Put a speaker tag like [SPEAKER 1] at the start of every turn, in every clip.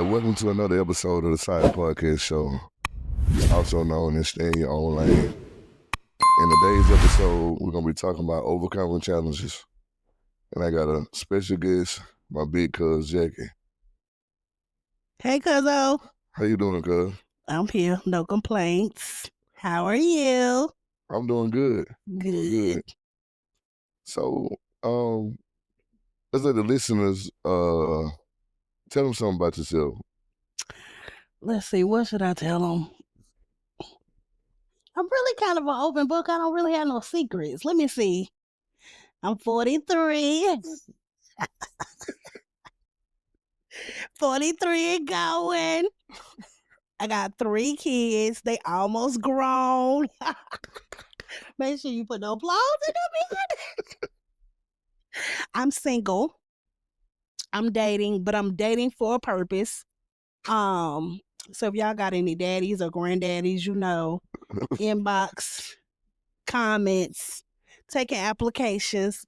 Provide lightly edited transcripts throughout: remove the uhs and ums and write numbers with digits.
[SPEAKER 1] welcome to another episode of the Side Podcast Show, also known as Stay in Your Own Lane. In today's episode, we're going to be talking about overcoming challenges. And I got a special guest, my big cuz, Jackie.
[SPEAKER 2] Hey, cuzzo.
[SPEAKER 1] How you doing, cuz?
[SPEAKER 2] I'm here. No complaints. How are you?
[SPEAKER 1] I'm doing good.
[SPEAKER 2] Good.
[SPEAKER 1] So, let's let the listeners tell them something about yourself.
[SPEAKER 2] Let's see. What should I tell them? I'm really kind of an open book. I don't really have no secrets. Let me see. I'm 43. 43 and going. I got 3 kids. They almost grown. Make sure you put no applause in them. I'm single. I'm dating, but I'm dating for a purpose. So if y'all got any daddies or granddaddies, inbox, comments, taking applications.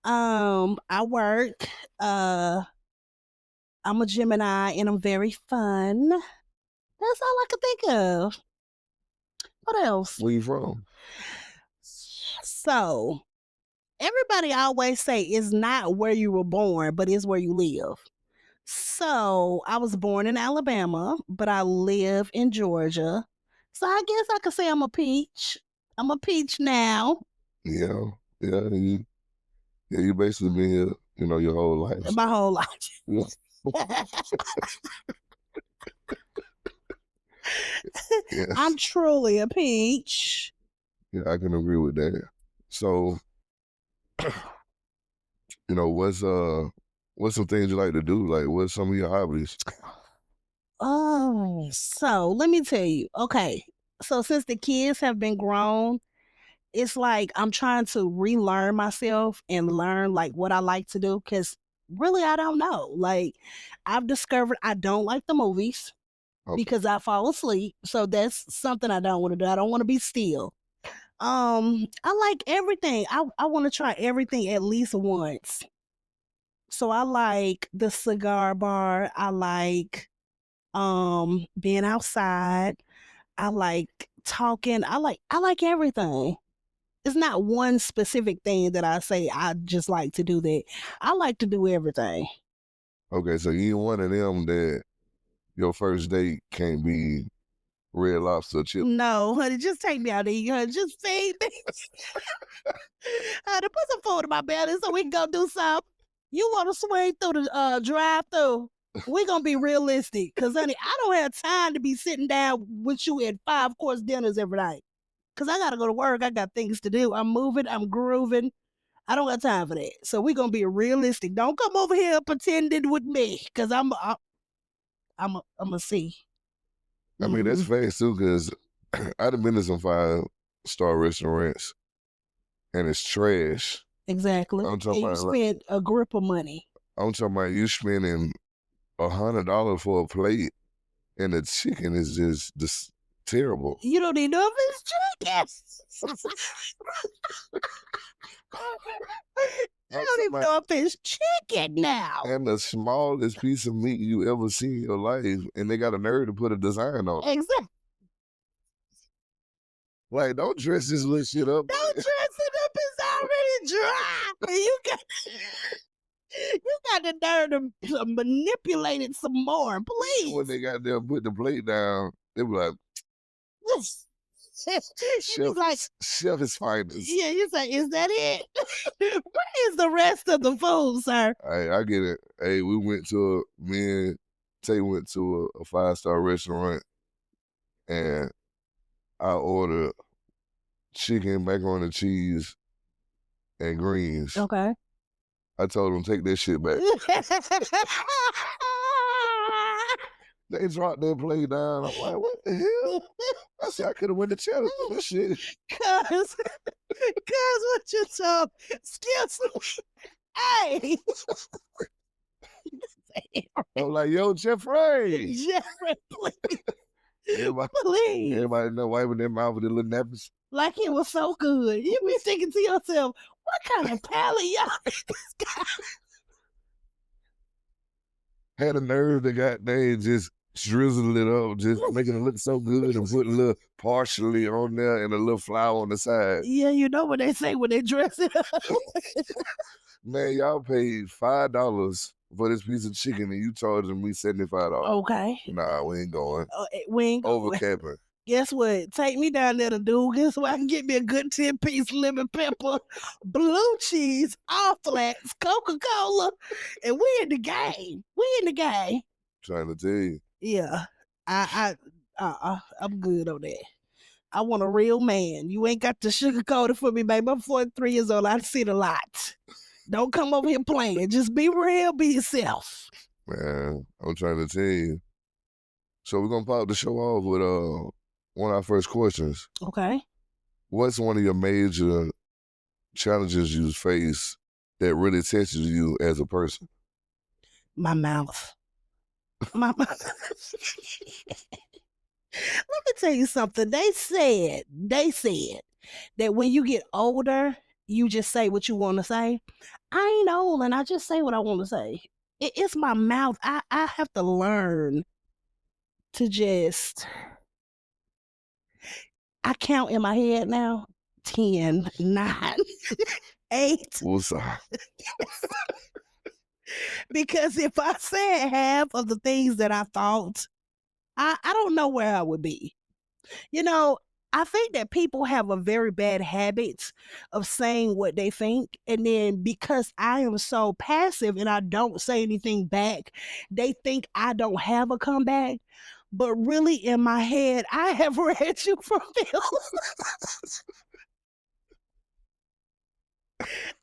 [SPEAKER 2] I work. I'm a Gemini and I'm very fun. That's all I can think of. What else?
[SPEAKER 1] Where you from?
[SPEAKER 2] So, everybody always say it's not where you were born, but it's where you live. So, I was born in Alabama, but I live in Georgia. So, I guess I could say I'm a peach. I'm a peach now.
[SPEAKER 1] Yeah. You basically been here, your whole life.
[SPEAKER 2] My whole life.
[SPEAKER 1] Yeah. Yes.
[SPEAKER 2] I'm truly a peach.
[SPEAKER 1] Yeah, I can agree with that. So, what's some things you like to do? Like, what's some of your hobbies?
[SPEAKER 2] Oh, so let me tell you. Okay, so since the kids have been grown, it's like I'm trying to relearn myself and learn like what I like to do because really I don't know. Like I've discovered I don't like the movies because I fall asleep. So that's something I don't want to do. I don't want to be still. I like everything. I want to try everything at least once. So I like the cigar bar. I like being outside. I like talking. I like everything. It's not one specific thing that I say I just like to do that. I like to do everything.
[SPEAKER 1] Okay, so you one of them that your first date can't be Red Lobster chip.
[SPEAKER 2] No, honey, just take me out to eat, honey. Just feed me. Honey, put some food in my belly so we can go do something. You want to swing through the drive-through? We're going to be realistic. Because, honey, I don't have time to be sitting down with you at 5-course dinners every night. Because I got to go to work. I got things to do. I'm moving. I'm grooving. I don't got time for that. So we're going to be realistic. Don't come over here pretending with me. Because I'm a see.
[SPEAKER 1] I mean, that's fast, too, because I've been to some 5-star restaurants, and it's trash.
[SPEAKER 2] Exactly.
[SPEAKER 1] I'm talking
[SPEAKER 2] and you spend a grip of money.
[SPEAKER 1] I'm talking about you spending $100 for a plate, and the chicken is just terrible.
[SPEAKER 2] You don't even know if it's chicken. You don't even know if it's chicken now.
[SPEAKER 1] And the smallest piece of meat you ever see in your life, and they got a nerve to put a design on it.
[SPEAKER 2] Exactly.
[SPEAKER 1] Like, don't dress this little shit up.
[SPEAKER 2] Don't dress it up. It's already dry. You got the nerve to manipulate it some more, please.
[SPEAKER 1] When they got there, put the plate down, they were like, chef is finest.
[SPEAKER 2] Yeah, you say, is that it? Where is the rest of the food, sir?
[SPEAKER 1] Hey, I get it. Hey, me and Tay went to a 5-star restaurant, and I ordered chicken, macaroni and cheese, and greens.
[SPEAKER 2] Okay.
[SPEAKER 1] I told them, take that shit back. They dropped their plate down. I'm like, what the hell? I said, I could have went to challenge for this shit.
[SPEAKER 2] Cuz what you talking? Excuse me. Hey.
[SPEAKER 1] I'm like, yo, Jeffrey.
[SPEAKER 2] Jeffrey, please.
[SPEAKER 1] Everybody know wiping their mouth with their little nappies.
[SPEAKER 2] Like it was so good. You be thinking to yourself, what kind of palate y'all this guy?
[SPEAKER 1] had a nerve to goddamn just drizzle it up, just making it look so good and put a little partially on there and a little flour on the side.
[SPEAKER 2] Yeah, you know what they say when they dress it up.
[SPEAKER 1] Man, y'all paid $5 for this piece of chicken and you charging me $75.
[SPEAKER 2] Okay.
[SPEAKER 1] Nah, we ain't going.
[SPEAKER 2] We ain't
[SPEAKER 1] Over
[SPEAKER 2] going.
[SPEAKER 1] capping.
[SPEAKER 2] Guess what? Take me down there to Dugan so I can get me a good 10-piece lemon pepper, blue cheese, all flats, Coca-Cola, and we in the game. We in the game.
[SPEAKER 1] Trying to tell you.
[SPEAKER 2] Yeah. I'm good on that. I want a real man. You ain't got to sugarcoat it for me, baby. I'm 43 years old. I've seen a lot. Don't come over here playing. Just be real, be yourself.
[SPEAKER 1] Man, I'm trying to tell you. So we're gonna pop the show off with one of our first questions.
[SPEAKER 2] Okay.
[SPEAKER 1] What's one of your major challenges you face that really tests you as a person?
[SPEAKER 2] My mouth. My mouth. Let me tell you something. They said that when you get older, you just say what you want to say. I ain't old and I just say what I want to say. It's my mouth. I have to learn to just, I count in my head now 10, 9, 8.
[SPEAKER 1] What's up?
[SPEAKER 2] Because if I said half of the things that I thought, I don't know where I would be. You know, I think that people have a very bad habit of saying what they think. And then because I am so passive and I don't say anything back, they think I don't have a comeback. But really in my head, I have read you from Phil.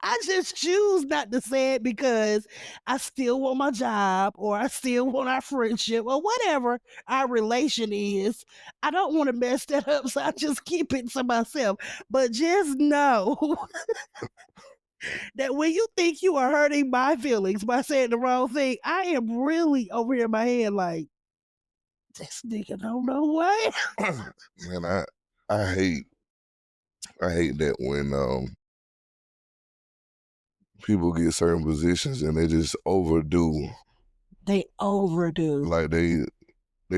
[SPEAKER 2] I just choose not to say it because I still want my job or I still want our friendship or whatever our relation is. I don't want to mess that up, so I just keep it to myself. But just know that when you think you are hurting my feelings by saying the wrong thing, I am really over here in my head like, this nigga don't know what.
[SPEAKER 1] Man, I hate that when people get certain positions and they just overdo.
[SPEAKER 2] They overdo.
[SPEAKER 1] Like they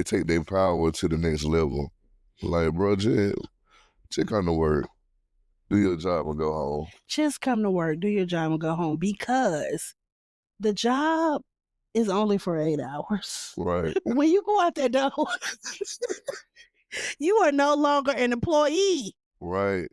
[SPEAKER 1] take their power to the next level. Like, bro, just come to work, do your job and go home.
[SPEAKER 2] Just come to work, do your job and go home because the job is only for 8 hours.
[SPEAKER 1] Right.
[SPEAKER 2] When you go out that door, you are no longer an employee.
[SPEAKER 1] Right.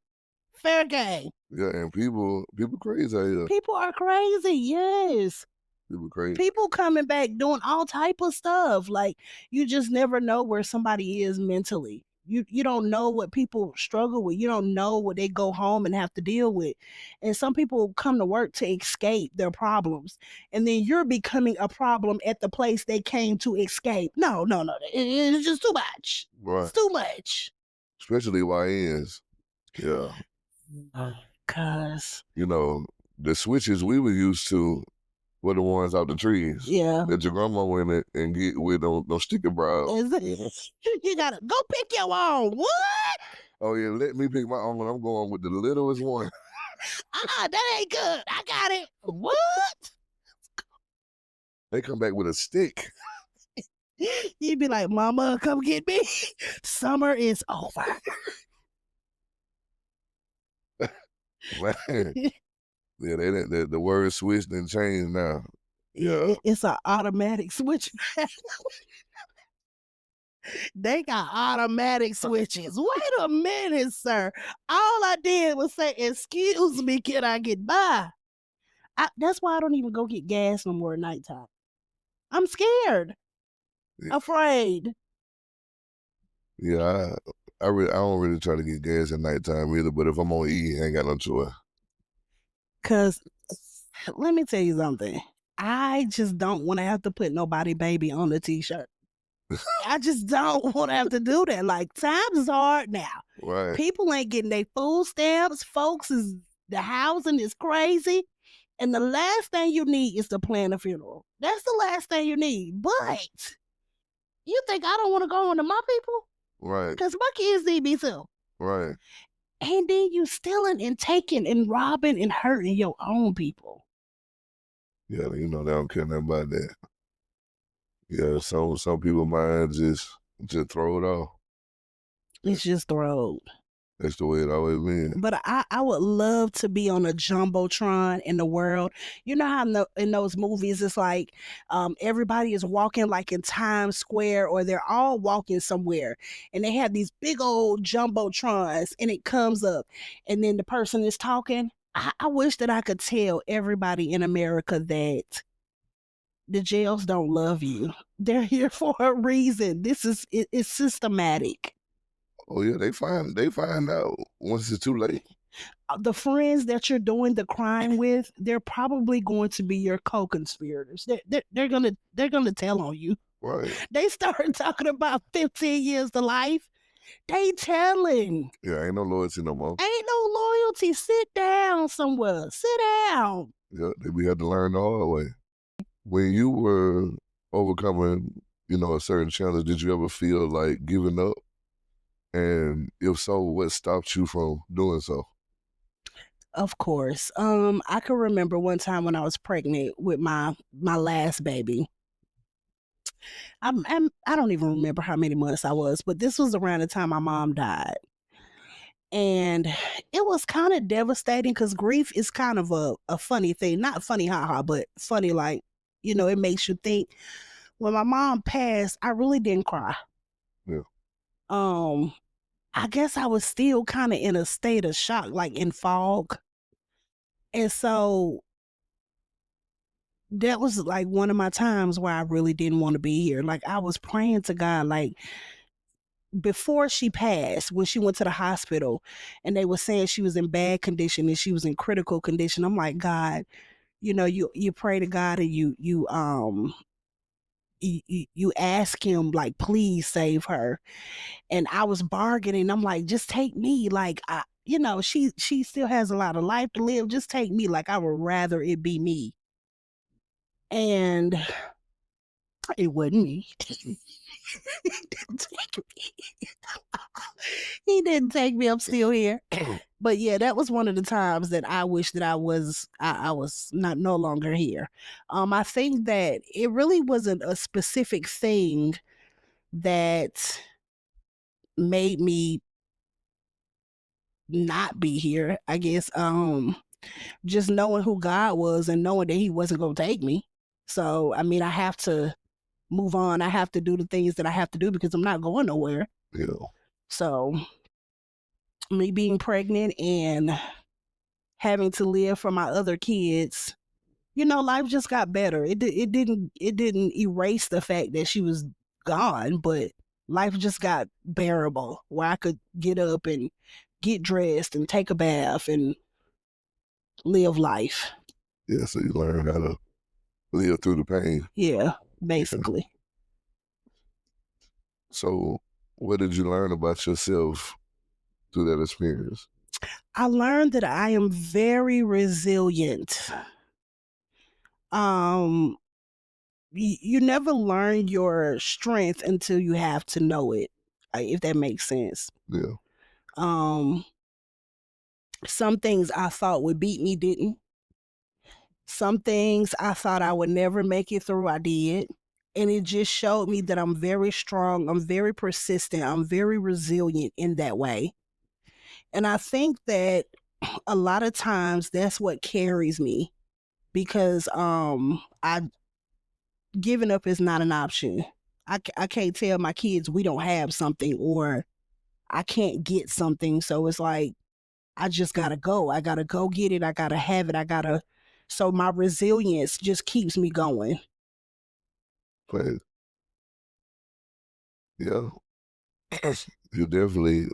[SPEAKER 2] Fair game.
[SPEAKER 1] Yeah, and people crazy out here.
[SPEAKER 2] People are crazy, yes.
[SPEAKER 1] People crazy.
[SPEAKER 2] People coming back doing all type of stuff. Like, you just never know where somebody is mentally. You don't know what people struggle with. You don't know what they go home and have to deal with. And some people come to work to escape their problems. And then you're becoming a problem at the place they came to escape. No. It's just too much.
[SPEAKER 1] Right.
[SPEAKER 2] It's too much.
[SPEAKER 1] Especially YNs. Yeah.
[SPEAKER 2] Cause
[SPEAKER 1] you know, the switches we were used to were the ones out the trees.
[SPEAKER 2] Yeah.
[SPEAKER 1] That your grandma went in and get with those sticky brows.
[SPEAKER 2] You gotta go pick your own. What?
[SPEAKER 1] Oh yeah, let me pick my own. I'm going with the littlest one.
[SPEAKER 2] That ain't good. I got it. What?
[SPEAKER 1] They come back with a stick.
[SPEAKER 2] You'd be like, Mama, come get me. Summer is over.
[SPEAKER 1] Man. Yeah, the word switched and changed now. Yeah.
[SPEAKER 2] It's an automatic switch. They got automatic switches. Wait a minute, sir. All I did was say, excuse me, can I get by? That's why I don't even go get gas no more at nighttime. I'm scared.
[SPEAKER 1] Yeah.
[SPEAKER 2] Afraid.
[SPEAKER 1] Yeah, I don't really try to get gas at nighttime either, but if I'm on E, I ain't got no choice.
[SPEAKER 2] Cause let me tell you something. I just don't want to have to put nobody baby on the t-shirt. I just don't want to have to do that. Like, times is hard now.
[SPEAKER 1] Right.
[SPEAKER 2] People ain't getting their food stamps. The housing is crazy. And the last thing you need is to plan a funeral. That's the last thing you need. But you think I don't want to go on to my people?
[SPEAKER 1] Right.
[SPEAKER 2] Because my kids need me too.
[SPEAKER 1] Right.
[SPEAKER 2] And then you stealing and taking and robbing and hurting your own people.
[SPEAKER 1] Yeah, you know they don't care nothing about that. Yeah, some people mind just throw it off.
[SPEAKER 2] It's just the road.
[SPEAKER 1] That's the way it always been.
[SPEAKER 2] But I would love to be on a jumbotron in the world. You know how in those movies it's like everybody is walking like in Times Square or they're all walking somewhere and they have these big old jumbotrons and it comes up and then the person is talking. I wish that I could tell everybody in America that the jails don't love you. They're here for a reason. It's systematic.
[SPEAKER 1] Oh yeah, they find out once it's too late.
[SPEAKER 2] The friends that you're doing the crime with, they're probably going to be your co-conspirators. They're gonna tell on you.
[SPEAKER 1] Right.
[SPEAKER 2] They started talking about 15 years to life. They telling.
[SPEAKER 1] Yeah, ain't no loyalty no more.
[SPEAKER 2] Ain't no loyalty. Sit down somewhere. Sit down.
[SPEAKER 1] Yeah, we had to learn the hard way. When you were overcoming, a certain challenge, did you ever feel like giving up? And if so, what stopped you from doing so?
[SPEAKER 2] Of course. I can remember one time when I was pregnant with my last baby. I don't even remember how many months I was, but this was around the time my mom died. And it was kind of devastating because grief is kind of a funny thing. Not funny, haha, but funny like, it makes you think. When my mom passed, I really didn't cry.
[SPEAKER 1] Yeah.
[SPEAKER 2] I guess I was still kind of in a state of shock, like in fog. And so that was like one of my times where I really didn't want to be here. Like I was praying to God, like before she passed, when she went to the hospital and they were saying she was in bad condition and she was in critical condition. I'm like, God, you pray to God and you ask him like, please save her. And I was bargaining. I'm like, just take me. Like she still has a lot of life to live. Just take me. Like I would rather it be me. And it wasn't me. He didn't take me. I'm still here. But yeah, that was one of the times that I wish that I was not no longer here. I think that it really wasn't a specific thing that made me not be here. I guess just knowing who God was and knowing that he wasn't going to take me. So, I mean, I have to move on. I have to do the things that I have to do because I'm not going nowhere.
[SPEAKER 1] Yeah.
[SPEAKER 2] So, me being pregnant and having to live for my other kids, life just got better. It didn't erase the fact that she was gone, but life just got bearable where I could get up and get dressed and take a bath and live life.
[SPEAKER 1] Yeah, so you learn how to live through the pain.
[SPEAKER 2] Yeah, basically.
[SPEAKER 1] So what did you learn about yourself through that experience?
[SPEAKER 2] I learned that I am very resilient. You never learn your strength until you have to know it, if that makes sense.
[SPEAKER 1] Yeah.
[SPEAKER 2] Some things I thought would beat me didn't. Some things I thought I would never make it through, I did. And it just showed me that I'm very strong, I'm very persistent, I'm very resilient in that way. And I think that a lot of times that's what carries me because giving up is not an option. I can't tell my kids we don't have something or I can't get something. So it's like, I just gotta go. I gotta go get it. I gotta have it. So my resilience just keeps me going.
[SPEAKER 1] But yeah, you definitely,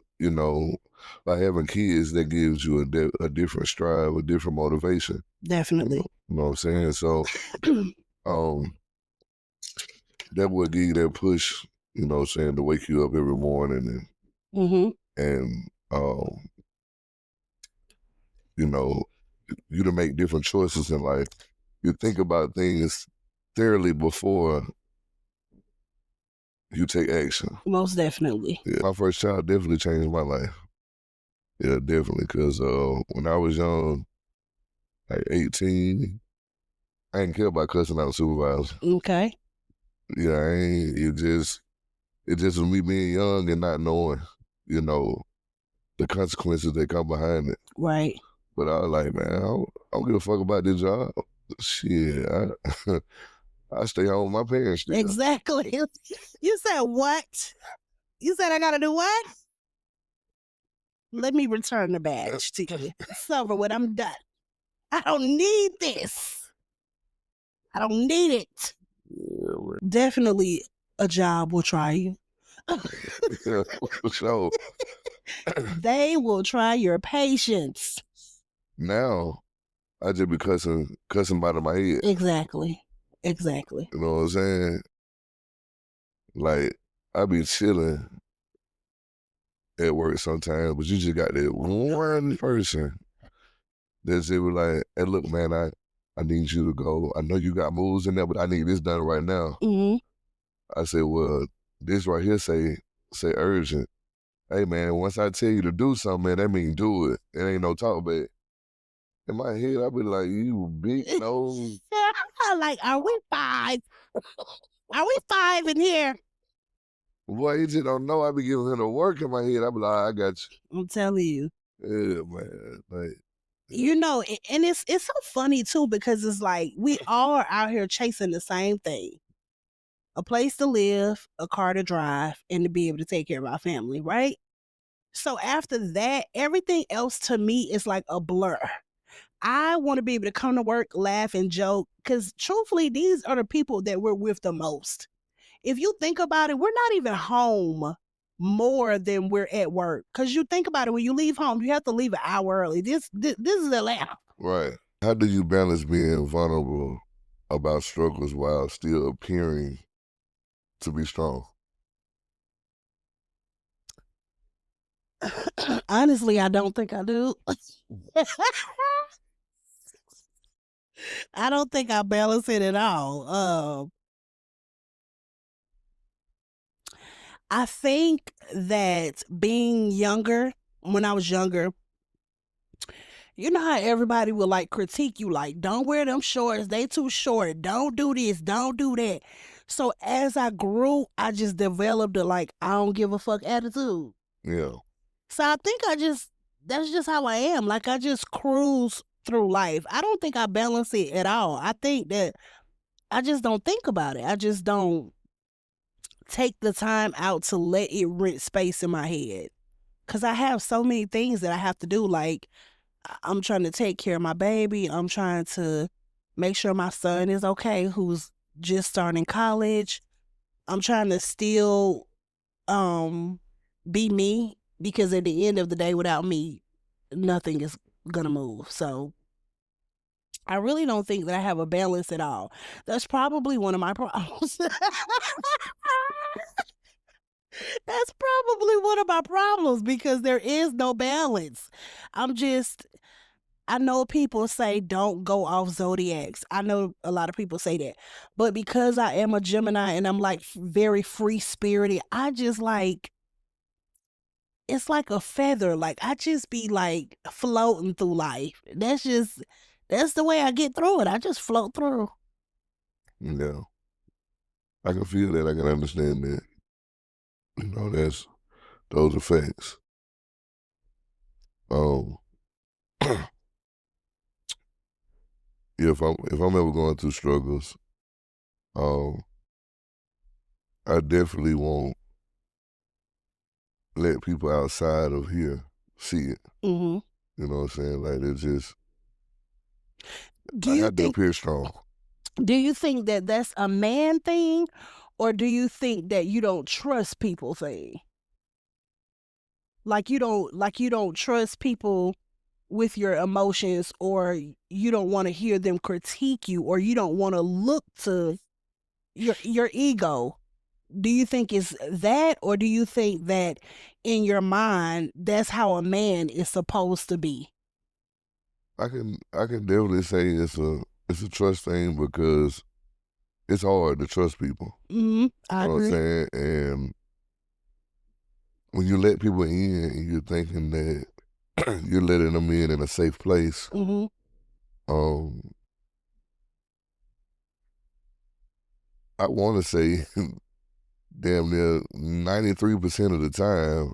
[SPEAKER 1] by having kids, that gives you a different strive, a different motivation.
[SPEAKER 2] Definitely.
[SPEAKER 1] You know what I'm saying? So, that would give you that push, to wake you up every morning and you to make different choices in life. You think about things thoroughly before you take action.
[SPEAKER 2] Most definitely.
[SPEAKER 1] Yeah. My first child definitely changed my life. Yeah, definitely. Because when I was young, like 18, I didn't care about cussing out supervisors.
[SPEAKER 2] Okay.
[SPEAKER 1] Yeah, I ain't. It just was me being young and not knowing, you know, the consequences that come behind it.
[SPEAKER 2] Right.
[SPEAKER 1] But I was like, man, I don't give a fuck about this job. Shit, I stay home with my parents still.
[SPEAKER 2] Exactly. You said what? You said I gotta do what? Let me return the badge to you. It's over with. I'm done. I don't need this. I don't need it.
[SPEAKER 1] Yeah, man.
[SPEAKER 2] Definitely a job will try you.
[SPEAKER 1] Yeah, for sure.
[SPEAKER 2] They will try your patience.
[SPEAKER 1] Now, I just be cussing out of my head.
[SPEAKER 2] Exactly. Exactly.
[SPEAKER 1] You know what I'm saying? Like, I be chilling at work sometimes, but you just got that one person that just be like, hey, look, man, I need you to go. I know you got moves in there, but I need this done right now.
[SPEAKER 2] Mm-hmm.
[SPEAKER 1] I said, well, this right here say urgent. Hey, man, once I tell you to do something, man, that mean do it. It ain't no talk back. In my head, I be like, you big nose.
[SPEAKER 2] Like, are we five? Are we five in here?
[SPEAKER 1] Boy, you just don't know. I be giving him the work in my head. I be like, I got you.
[SPEAKER 2] I'm telling you.
[SPEAKER 1] Yeah, man. Like,
[SPEAKER 2] You know, and it's so funny too, because it's like we all are out here chasing the same thing. A place to live, a car to drive, and to be able to take care of our family, right? So after that, everything else to me is like a blur. I want to be able to come to work, laugh, and joke, because truthfully, these are the people that we're with the most. If you think about it, we're not even home more than we're at work. Because you think about it, when you leave home, you have to leave an hour early. This is Atlanta.
[SPEAKER 1] right. How do you balance being vulnerable about struggles while still appearing to be strong?
[SPEAKER 2] Honestly, I don't think I do. I don't think I balance it at all. I think that being younger, when I was younger, you know how everybody will like critique you, like, don't wear them shorts, they too short, don't do this, don't do that. So as I grew, I just developed a like, I don't give a fuck attitude.
[SPEAKER 1] Yeah.
[SPEAKER 2] So I think that's just how I am. Like, I just cruise through life. I don't think I balance it at all. I think that I just don't think about it. I just don't take the time out to let it rent space in my head. Cause I have so many things that I have to do. Like, I'm trying to take care of my baby. I'm trying to make sure my son is okay, who's just starting college. I'm trying to still be me, because at the end of the day, without me, nothing is gonna move. So I really don't think that I have a balance at all. That's probably one of my problems. That's probably one of my problems, because there is no balance. I know people say don't go off zodiacs. I know a lot of people say that. But because I am a Gemini and I'm like very free spirited, I just like, it's like a feather. Like, I just be like floating through life. That's the way I get through it. I just float through.
[SPEAKER 1] Yeah. I can feel that. I can understand that. You know, those are facts. Yeah, if I'm ever going through struggles, um, I definitely won't let people outside of here see it.
[SPEAKER 2] Hmm.
[SPEAKER 1] You know what I'm saying? Like, it's just,
[SPEAKER 2] Do
[SPEAKER 1] I
[SPEAKER 2] you
[SPEAKER 1] got to
[SPEAKER 2] think
[SPEAKER 1] appear strong.
[SPEAKER 2] do you think that that's a man thing, or do you think that you don't trust people thing? Like, you don't trust people with your emotions, or you don't want to hear them critique you, or you don't want to look to your ego. Do you think it's that, or do you think that in your mind that's how a man is supposed to be?
[SPEAKER 1] I can definitely say it's a trust thing, because it's hard to trust people.
[SPEAKER 2] I
[SPEAKER 1] You know what I'm
[SPEAKER 2] agree.
[SPEAKER 1] saying? And when you let people in and you're thinking that you're letting them in a safe place,
[SPEAKER 2] Mm-hmm.
[SPEAKER 1] um, I want to say damn near 93% of the time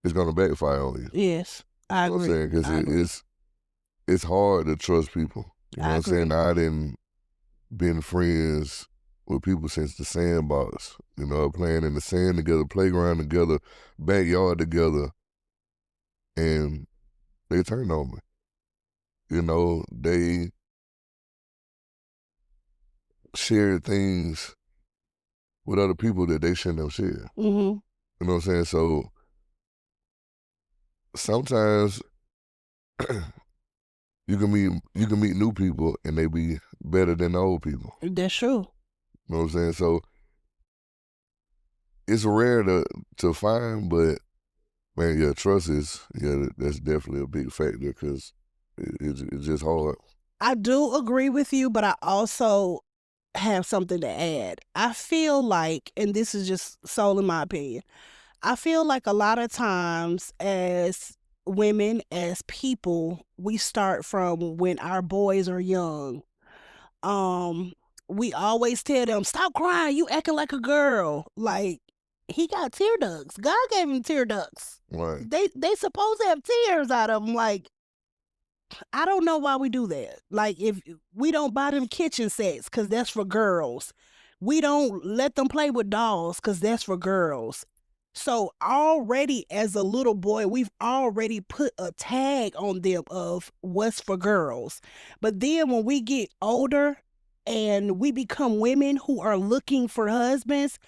[SPEAKER 1] it's gonna backfire on you.
[SPEAKER 2] Yes, I
[SPEAKER 1] You know what I'm
[SPEAKER 2] agree.
[SPEAKER 1] saying? Because
[SPEAKER 2] I agree.
[SPEAKER 1] it's hard to trust people. You know
[SPEAKER 2] I
[SPEAKER 1] what I'm saying?
[SPEAKER 2] agree.
[SPEAKER 1] I didn't been friends with people since the sandbox. You know, playing in the sand together, playground together, backyard together, and they turned on me. You know, they shared things with other people that they shouldn't have shared.
[SPEAKER 2] Mhm.
[SPEAKER 1] You know what I'm saying? So sometimes you can meet new people and they be better than the old people.
[SPEAKER 2] That's true.
[SPEAKER 1] You know what I'm saying? So it's rare to find, but man, yeah, trust is that's definitely a big factor because it's just hard.
[SPEAKER 2] I do agree with you, but I also have something to add. I feel like, and this is just solely my opinion, I feel like a lot of times as women, as people, we start from when our boys are young. Um, we always tell them, stop crying, you acting like a girl. Like, he got tear ducts. God gave him tear ducts.
[SPEAKER 1] Right.
[SPEAKER 2] They supposed to have tears out of them. Like, I don't know why we do that. Like, if we don't buy them kitchen sets because that's for girls, we don't let them play with dolls because that's for girls. So already as a little boy, we've already put a tag on them of what's for girls. But then when we get older and we become women who are looking for husbands,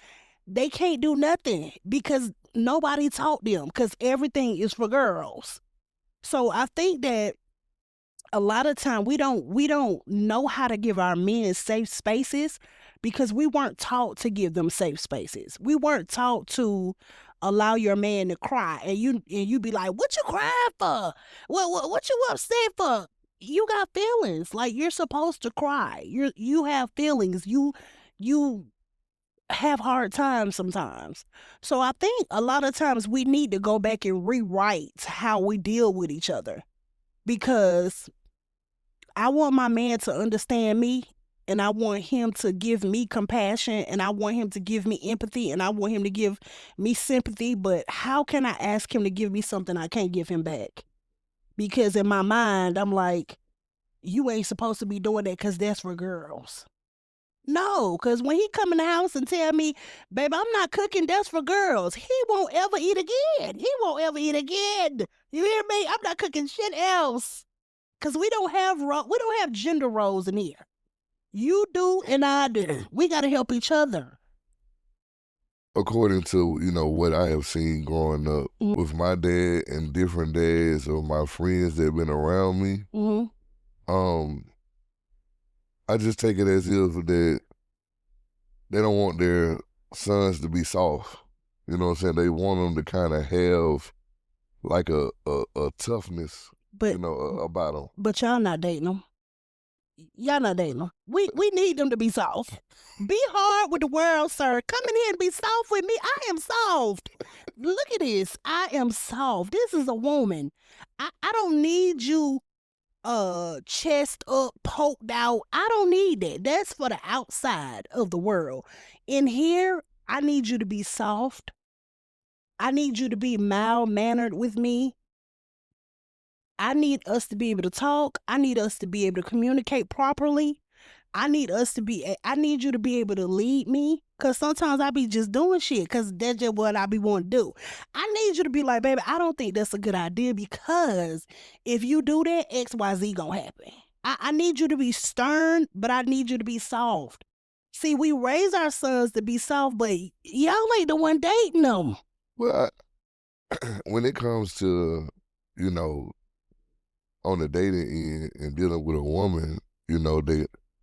[SPEAKER 2] they can't do nothing because nobody taught them because everything is for girls. So I think that a lot of time we don't know how to give our men safe spaces because we weren't taught to give them safe spaces. We weren't taught to allow your man to cry and you be like, what you crying for? What you upset for? You got feelings. Like, you're supposed to cry. You have feelings. You have hard times sometimes. So I think a lot of times we need to go back and rewrite how we deal with each other because I want my man to understand me and I want him to give me compassion and I want him to give me empathy and I want him to give me sympathy. But how can I ask him to give me something I can't give him back? Because in my mind, I'm like, you ain't supposed to be doing that because that's for girls. No, because when he come in the house and tell me, baby, I'm not cooking, that's for girls, he won't ever eat again. He won't ever eat again. You hear me? I'm not cooking shit else. Cause we don't have gender roles in here. You do and I do. We gotta help each other.
[SPEAKER 1] According to what I have seen growing up
[SPEAKER 2] Mm-hmm.
[SPEAKER 1] with my dad and different dads of my friends that have been around me, um, I just take it as if that they don't want their sons to be soft. You know what I'm saying? They want them to kind of have like a toughness,
[SPEAKER 2] But
[SPEAKER 1] about them.
[SPEAKER 2] but y'all not dating them. Y'all not dating them. We need them to be soft. Be hard with the world, sir. Come in here and be soft with me. I am soft. Look at this. I am soft. This is a woman. I don't need you chest up, poked out. I don't need that. That's for the outside of the world. In here, I need you to be soft. I need you to be mild mannered with me. I need us to be able to talk. I need us to be able to communicate properly. I need you to be able to lead me. Cause sometimes I be just doing shit cause that's just what I be wanting to do. I need you to be like, baby, I don't think that's a good idea because if you do that, XYZ gonna happen. I need you to be stern, but I need you to be soft. See, we raise our sons to be soft, but y'all ain't the one dating them.
[SPEAKER 1] Well, when it comes to, on the dating end and dealing with a woman,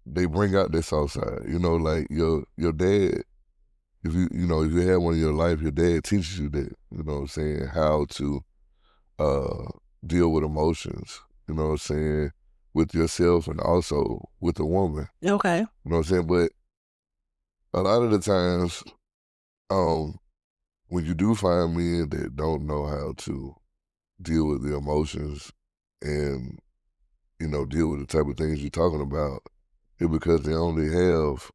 [SPEAKER 1] they bring out their soft side. Like your dad, if if you had one in your life, your dad teaches you that, you know what I'm saying, how to deal with emotions, you know what I'm saying, with yourself and also with a woman.
[SPEAKER 2] Okay.
[SPEAKER 1] You know what I'm saying? But a lot of the times, when you do find men that don't know how to deal with the emotions and, deal with the type of things you're talking about, it's because they only have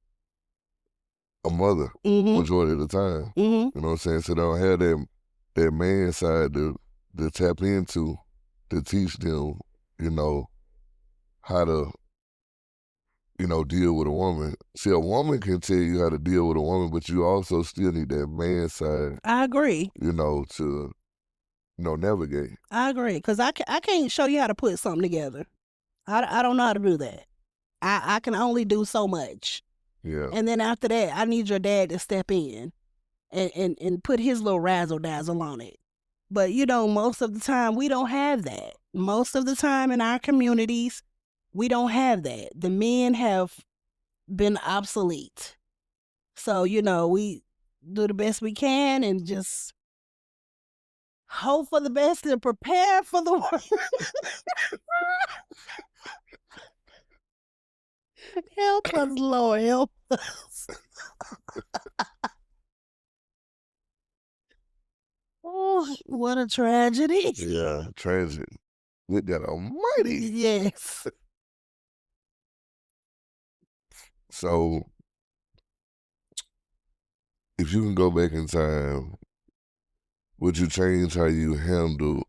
[SPEAKER 1] a mother
[SPEAKER 2] Mm-hmm.
[SPEAKER 1] majority of the time.
[SPEAKER 2] Mm-hmm.
[SPEAKER 1] You know what I'm saying? So they don't have that man side to tap into to teach them, you know, how to, you know, deal with a woman. See, a woman can tell you how to deal with a woman, but you also still need that man side,
[SPEAKER 2] I agree.
[SPEAKER 1] you know, to, navigate.
[SPEAKER 2] I agree. Because I can't show you how to put something together. I don't know how to do that. I can only do so much.
[SPEAKER 1] Yeah.
[SPEAKER 2] And then after that, I need your dad to step in and put his little razzle dazzle on it. But, you know, most of the time, we don't have that. Most of the time in our communities, we don't have that. The men have been obsolete. So, you know, we do the best we can and just hope for the best and prepare for the worst. Help us, Lord, help us. Oh, what a tragedy.
[SPEAKER 1] Yeah, tragic. Good God Almighty.
[SPEAKER 2] Yes.
[SPEAKER 1] So, if you can go back in time, would you change how you handle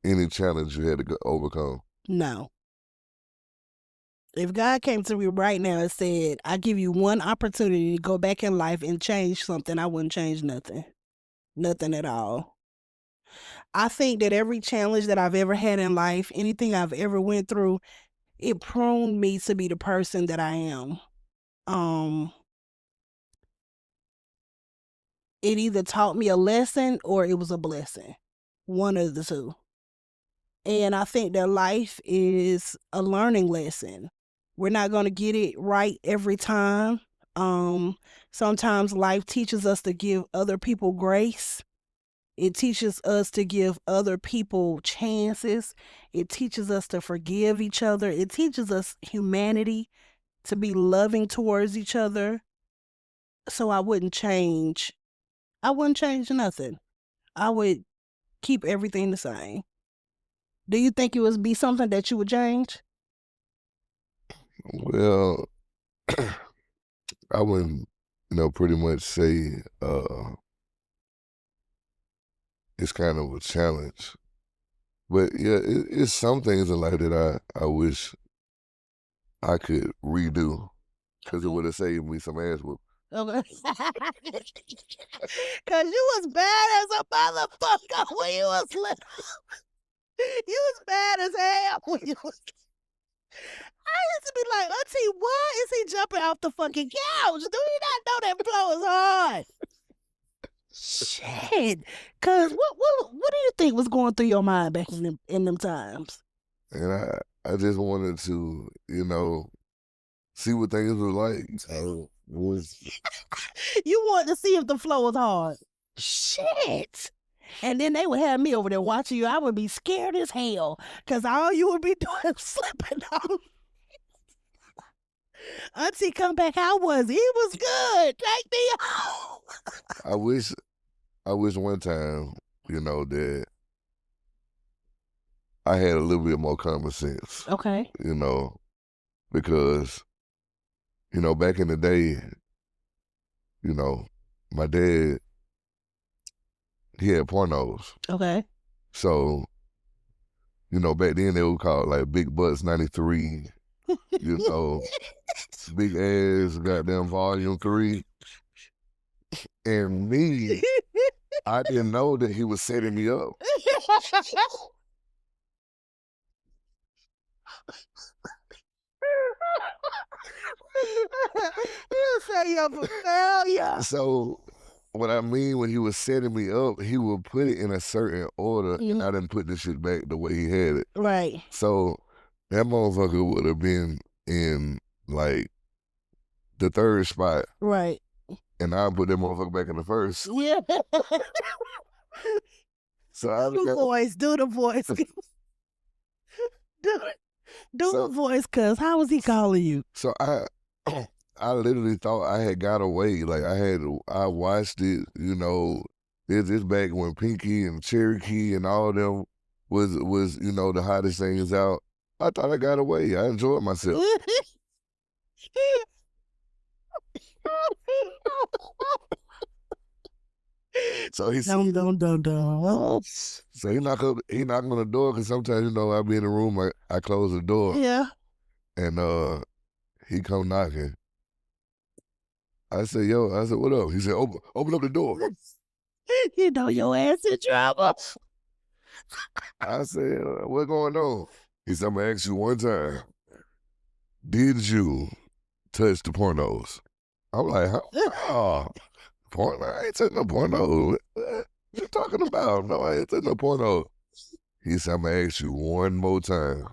[SPEAKER 1] any challenge you had to overcome?
[SPEAKER 2] No. If God came to me right now and said, I give you one opportunity to go back in life and change something, I wouldn't change nothing. Nothing at all. I think that every challenge that I've ever had in life, anything I've ever went through, it pruned me to be the person that I am. It either taught me a lesson or it was a blessing. One of the two. And I think that life is a learning lesson. We're not going to get it right every time. Sometimes life teaches us to give other people grace. It teaches us to give other people chances. It teaches us to forgive each other. It teaches us humanity, to be loving towards each other. So I wouldn't change. I wouldn't change nothing. I would keep everything the same. Do you think it would be something that you would change?
[SPEAKER 1] Well, I wouldn't, pretty much say it's kind of a challenge. But yeah, it's some things in life that I wish I could redo because it would have saved me some ass whoop.
[SPEAKER 2] Okay. Cause you was bad as a motherfucker when you was little. You was bad as hell when you was. I used to be like, Auntie, why is he jumping off the fucking couch? Do you not know that floor is hard? Shit. Cause what do you think was going through your mind back in them times?
[SPEAKER 1] And I just wanted to, see what things were like. So
[SPEAKER 2] You wanted to see if the floor was hard. Shit. And then they would have me over there watching you. I would be scared as hell because all you would be doing is slipping on. Auntie, come back. How was he? He was good. Take me home.
[SPEAKER 1] I wish one time, that I had a little bit more common sense.
[SPEAKER 2] Okay.
[SPEAKER 1] Because, back in the day, my dad, he had pornos.
[SPEAKER 2] Okay.
[SPEAKER 1] So, back then they would call it like Big Butts 93, Big Ass goddamn Volume 3. And me, I didn't know that he was setting me up.
[SPEAKER 2] You say you're a failure.
[SPEAKER 1] So, what I mean when he was setting me up, he would put it in a certain order, and I didn't put this shit back the way he had it.
[SPEAKER 2] Right.
[SPEAKER 1] So, that motherfucker would have been in, like, the third spot.
[SPEAKER 2] Right.
[SPEAKER 1] And I put that motherfucker back in the first.
[SPEAKER 2] Yeah.
[SPEAKER 1] So I
[SPEAKER 2] do the voice. Do the voice. Do the voice, cuz. How was he calling you?
[SPEAKER 1] So I literally thought I had got away. Like I watched it, this back when Pinky and Cherokee and all of them was the hottest things out. I thought I got away. I enjoyed myself. So he
[SPEAKER 2] Dum.
[SPEAKER 1] so he knocked on the door because sometimes, you know, I be in the room, I close the door
[SPEAKER 2] Yeah.
[SPEAKER 1] and he come knocking. I said, what up? He said, open up the door.
[SPEAKER 2] You know your ass in trouble.
[SPEAKER 1] I said, what going on? He said, I'm gonna ask you one time. Did you touch the pornos? I'm like, huh? Oh, porno? I ain't touching no porno. What you talking about? No, I ain't touching no porno. He said, I'm gonna ask you one more time.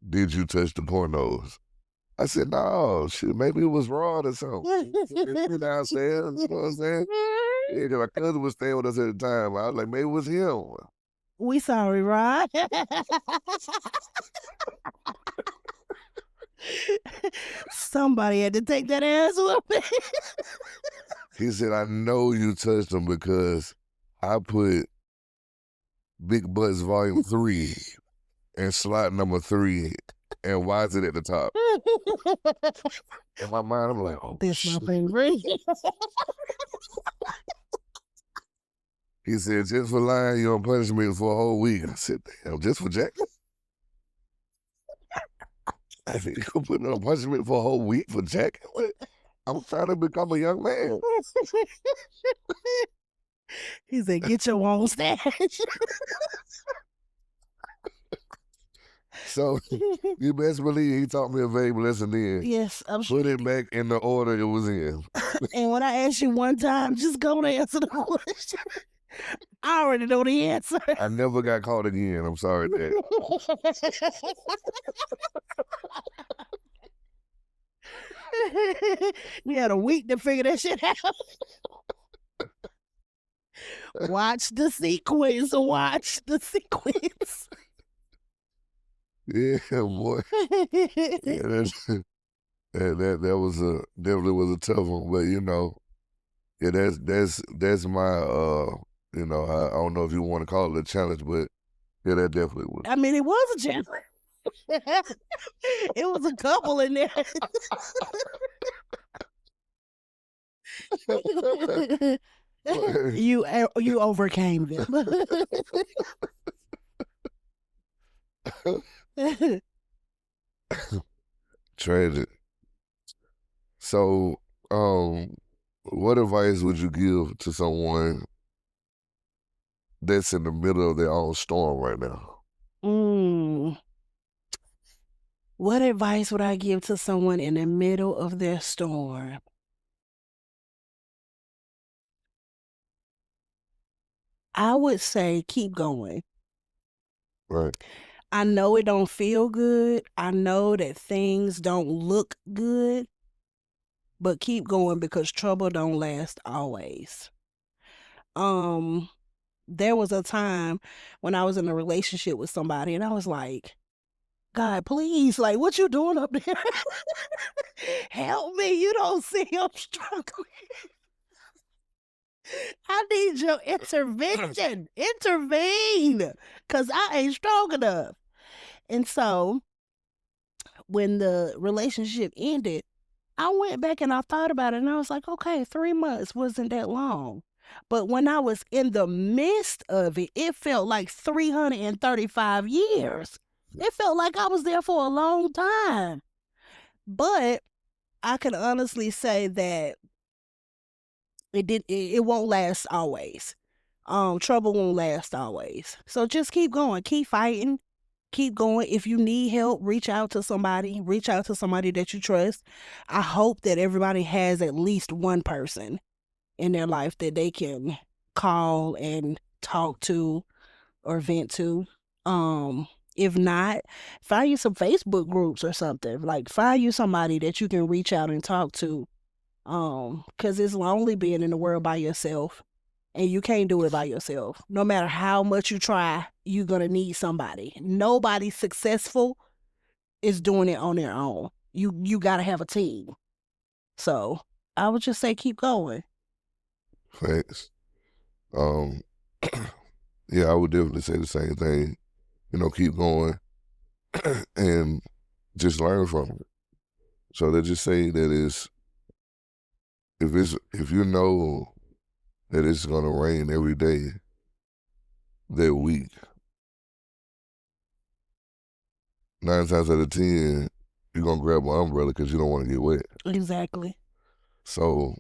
[SPEAKER 1] Did you touch the pornos? I said, no, shit, maybe it was Rod or something. Downstairs, you know what I'm saying? Yeah, 'cause my cousin was staying with us at the time. I was like, maybe it was him.
[SPEAKER 2] We sorry, Rod. Somebody had to take that ass whooping.
[SPEAKER 1] He said, I know you touched them because I put Big Butts Volume 3 and slot number 3 and why is it at the top? In my mind, I'm like, oh,
[SPEAKER 2] This my
[SPEAKER 1] shit.
[SPEAKER 2] favorite.
[SPEAKER 1] He said, just for lying, you on punishment for a whole week. I said, damn, just for Jack? I said, you gonna put me on punishment for a whole week for Jack? What? I'm trying to become a young man.
[SPEAKER 2] He said, get your own stash.
[SPEAKER 1] So you best believe he taught me a valuable lesson then.
[SPEAKER 2] Yes, I'm sure.
[SPEAKER 1] Put it back in the order it was in.
[SPEAKER 2] And when I ask you one time, just go and answer the question. I already know the answer.
[SPEAKER 1] I never got caught again. I'm sorry, Dad.
[SPEAKER 2] We had a week to figure that shit out. Watch the sequence. Watch the sequence.
[SPEAKER 1] Yeah, boy. Yeah, that was definitely was a tough one, but you know, yeah, that's my you know, I don't know if you want to call it a challenge, but yeah, that definitely was.
[SPEAKER 2] I mean, it was a challenge. It was a couple in there. You overcame them.
[SPEAKER 1] Tragic. So, what advice would you give to someone that's in the middle of their own storm right now?
[SPEAKER 2] What advice would I give to someone in the middle of their storm? I would say keep going.
[SPEAKER 1] Right.
[SPEAKER 2] I know it don't feel good. I know that things don't look good, but keep going because trouble don't last always. There was a time when I was in a relationship with somebody and I was like, God, please, like, what you doing up there? Help me. You don't see I'm struggling. I need your intervention. Intervene, because I ain't strong enough. And so when the relationship ended, I went back and I thought about it and I was like, okay, 3 months wasn't that long. But when I was in the midst of it, it felt like 335 years. It felt like I was there for a long time. But I can honestly say that it won't last always. Trouble won't last always. So just keep going, keep fighting, keep going. If you need help, reach out to somebody that you trust. I hope that everybody has at least one person in their life that they can call and talk to or vent to. If not, find you some Facebook groups or something. Like, find you somebody that you can reach out and talk to. Because it's lonely being in the world by yourself, and you can't do it by yourself. No matter how much you try, you're gonna need somebody. Nobody successful is doing it on their own. You gotta have a team. So I would just say keep going.
[SPEAKER 1] Thanks. Yeah, I would definitely say the same thing. You know, keep going and just learn from it. So they just say that if you know that it's gonna rain every day that week, 9 times out of 10, you're gonna grab an umbrella because you don't want to get wet.
[SPEAKER 2] Exactly.
[SPEAKER 1] So,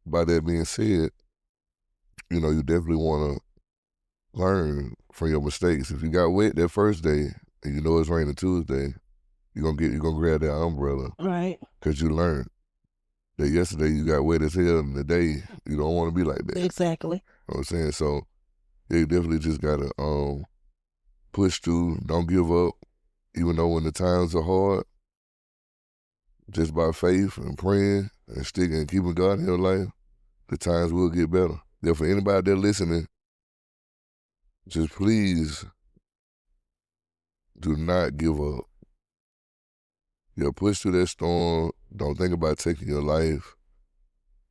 [SPEAKER 1] by that being said, you know, you definitely want to learn from your mistakes. If you got wet that first day and you know it's raining Tuesday, you're gonna grab that umbrella
[SPEAKER 2] Right.
[SPEAKER 1] because you learned that yesterday you got wet as hell, and today you don't want to be like that.
[SPEAKER 2] Exactly.
[SPEAKER 1] You know what I'm saying? So, yeah, you definitely just gotta push through. Don't give up, even though when the times are hard. Just by faith and praying and sticking and keeping God in your life, the times will get better. Therefore, anybody there listening, just please do not give up. You know, push through that storm. Don't think about taking your life.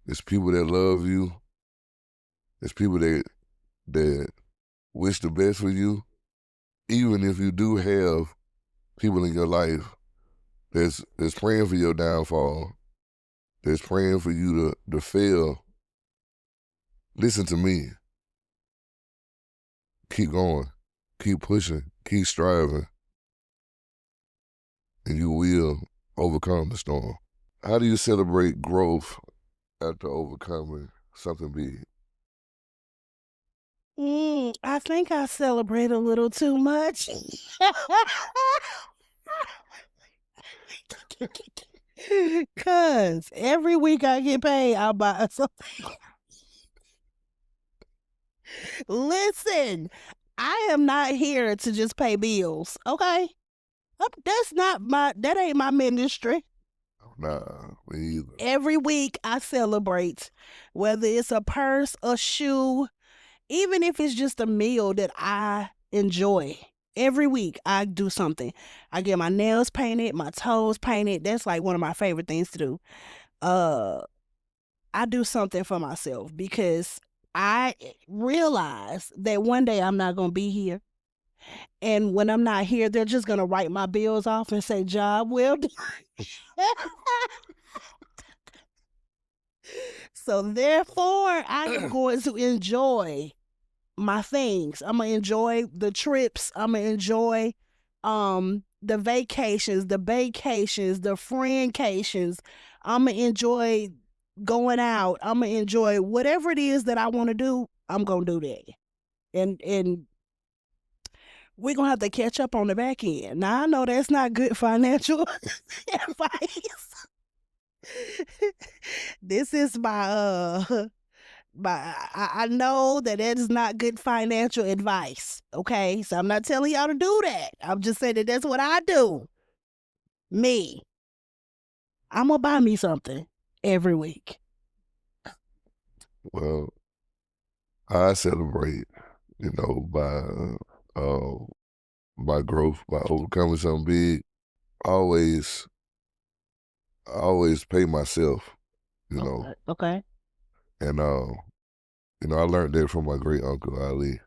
[SPEAKER 1] There's people that love you. There's people that wish the best for you. Even if you do have people in your life that's praying for your downfall, that's praying for you to fail, listen to me. Keep going. Keep pushing. Keep striving. And you will overcome the storm. How do you celebrate growth after overcoming something big?
[SPEAKER 2] I think I celebrate a little too much. Cause every week I get paid, I'll buy something. Listen, I am not here to just pay bills, okay? That ain't my ministry.
[SPEAKER 1] Nah, me either.
[SPEAKER 2] Every week I celebrate, whether it's a purse, a shoe, even if it's just a meal that I enjoy. Every week I do something. I get my nails painted, my toes painted. That's like one of my favorite things to do. I do something for myself because I realize that one day I'm not going to be here. And when I'm not here, they're just going to write my bills off and say, job well done. So therefore, I am going to enjoy my things. I'm going to enjoy the trips. I'm going to enjoy the vacations, the friendcations. I'm going to enjoy going out. I'm going to enjoy whatever it is that I want to do. I'm going to do that. And we're going to have to catch up on the back end. Now, I know that's not good financial advice. This is my I know that is not good financial advice, okay? So I'm not telling y'all to do that. I'm just saying that that's what I do. Me. I'm going to buy me something every week.
[SPEAKER 1] Well, I celebrate, you know, by growth, by overcoming something big. I always pay myself, you know.
[SPEAKER 2] Okay.
[SPEAKER 1] And you know, I learned that from my great uncle Ali.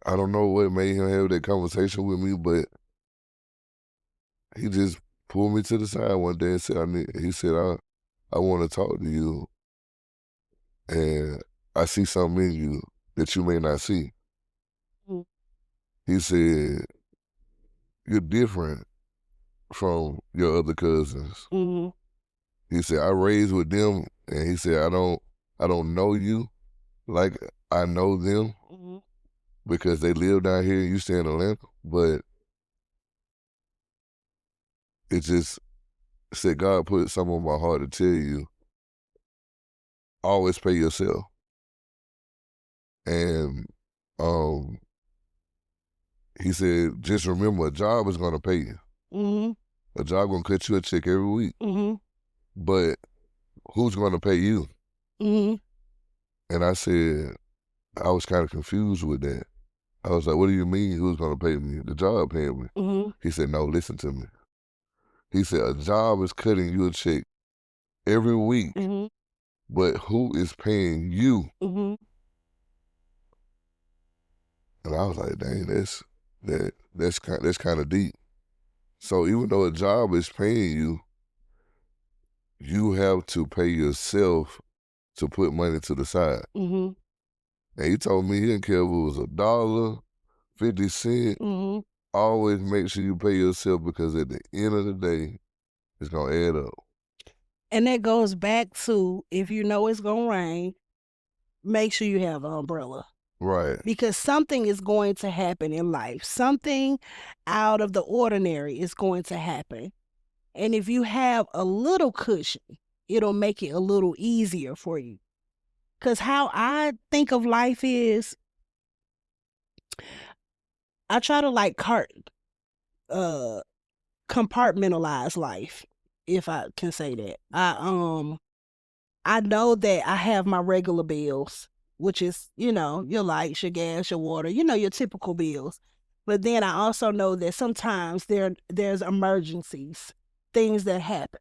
[SPEAKER 1] I don't know what made him have that conversation with me, but he just pulled me to the side one day and said, I want to talk to you, and I see something in you that you may not see.
[SPEAKER 2] Mm.
[SPEAKER 1] He said, you're different from your other cousins.
[SPEAKER 2] Mm-hmm.
[SPEAKER 1] He said, I raised with them, and he said, I don't know you like I know them
[SPEAKER 2] Mm-hmm.
[SPEAKER 1] because they live down here and you stay in Atlanta, but it just said God put something on my heart to tell you, always pay yourself. And he said, just remember, a job is going to pay you.
[SPEAKER 2] Mm-hmm.
[SPEAKER 1] A job going to cut you a check every week.
[SPEAKER 2] Mm-hmm.
[SPEAKER 1] But who's going to pay you?
[SPEAKER 2] Mm-hmm.
[SPEAKER 1] And I said, I was kind of confused with that. I was like, what do you mean who's going to pay me? The job paying me.
[SPEAKER 2] Mm-hmm.
[SPEAKER 1] He said, no, listen to me. He said, a job is cutting you a check every week,
[SPEAKER 2] Mm-hmm.
[SPEAKER 1] but who is paying you?
[SPEAKER 2] Mm-hmm.
[SPEAKER 1] And I was like, dang, that's kind of deep. So even though a job is paying you, you have to pay yourself to put money to the side.
[SPEAKER 2] Mhm.
[SPEAKER 1] And he told me he didn't care if it was $1, 50 cents.
[SPEAKER 2] Mhm.
[SPEAKER 1] Always make sure you pay yourself because at the end of the day, it's gonna add up.
[SPEAKER 2] And that goes back to if you know it's gonna rain, make sure you have an umbrella.
[SPEAKER 1] Right.
[SPEAKER 2] Because something is going to happen in life. Something out of the ordinary is going to happen. And if you have a little cushion, it'll make it a little easier for you. Because how I think of life is, I try to like uh, compartmentalize life, if I can say that. I know that I have my regular bills, which is, your lights, your gas, your water, your typical bills. But then I also know that sometimes there's emergencies, things that happen.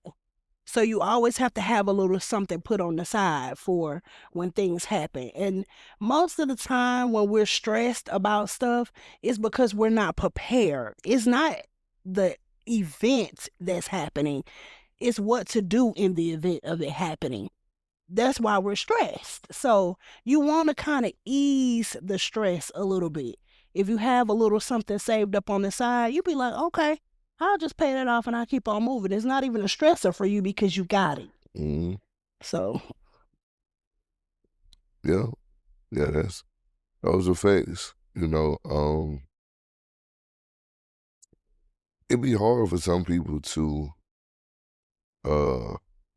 [SPEAKER 2] So you always have to have a little something put on the side for when things happen. And most of the time when we're stressed about stuff, it's because we're not prepared. It's not the event that's happening. It's what to do in the event of it happening. That's why we're stressed. So you want to kind of ease the stress a little bit. If you have a little something saved up on the side, you be like, okay, I'll just pay that off and I'll keep on moving. It's not even a stressor for you because you got it.
[SPEAKER 1] Mm-hmm.
[SPEAKER 2] So
[SPEAKER 1] Yeah. Yeah, those are facts. It'd be hard for some people to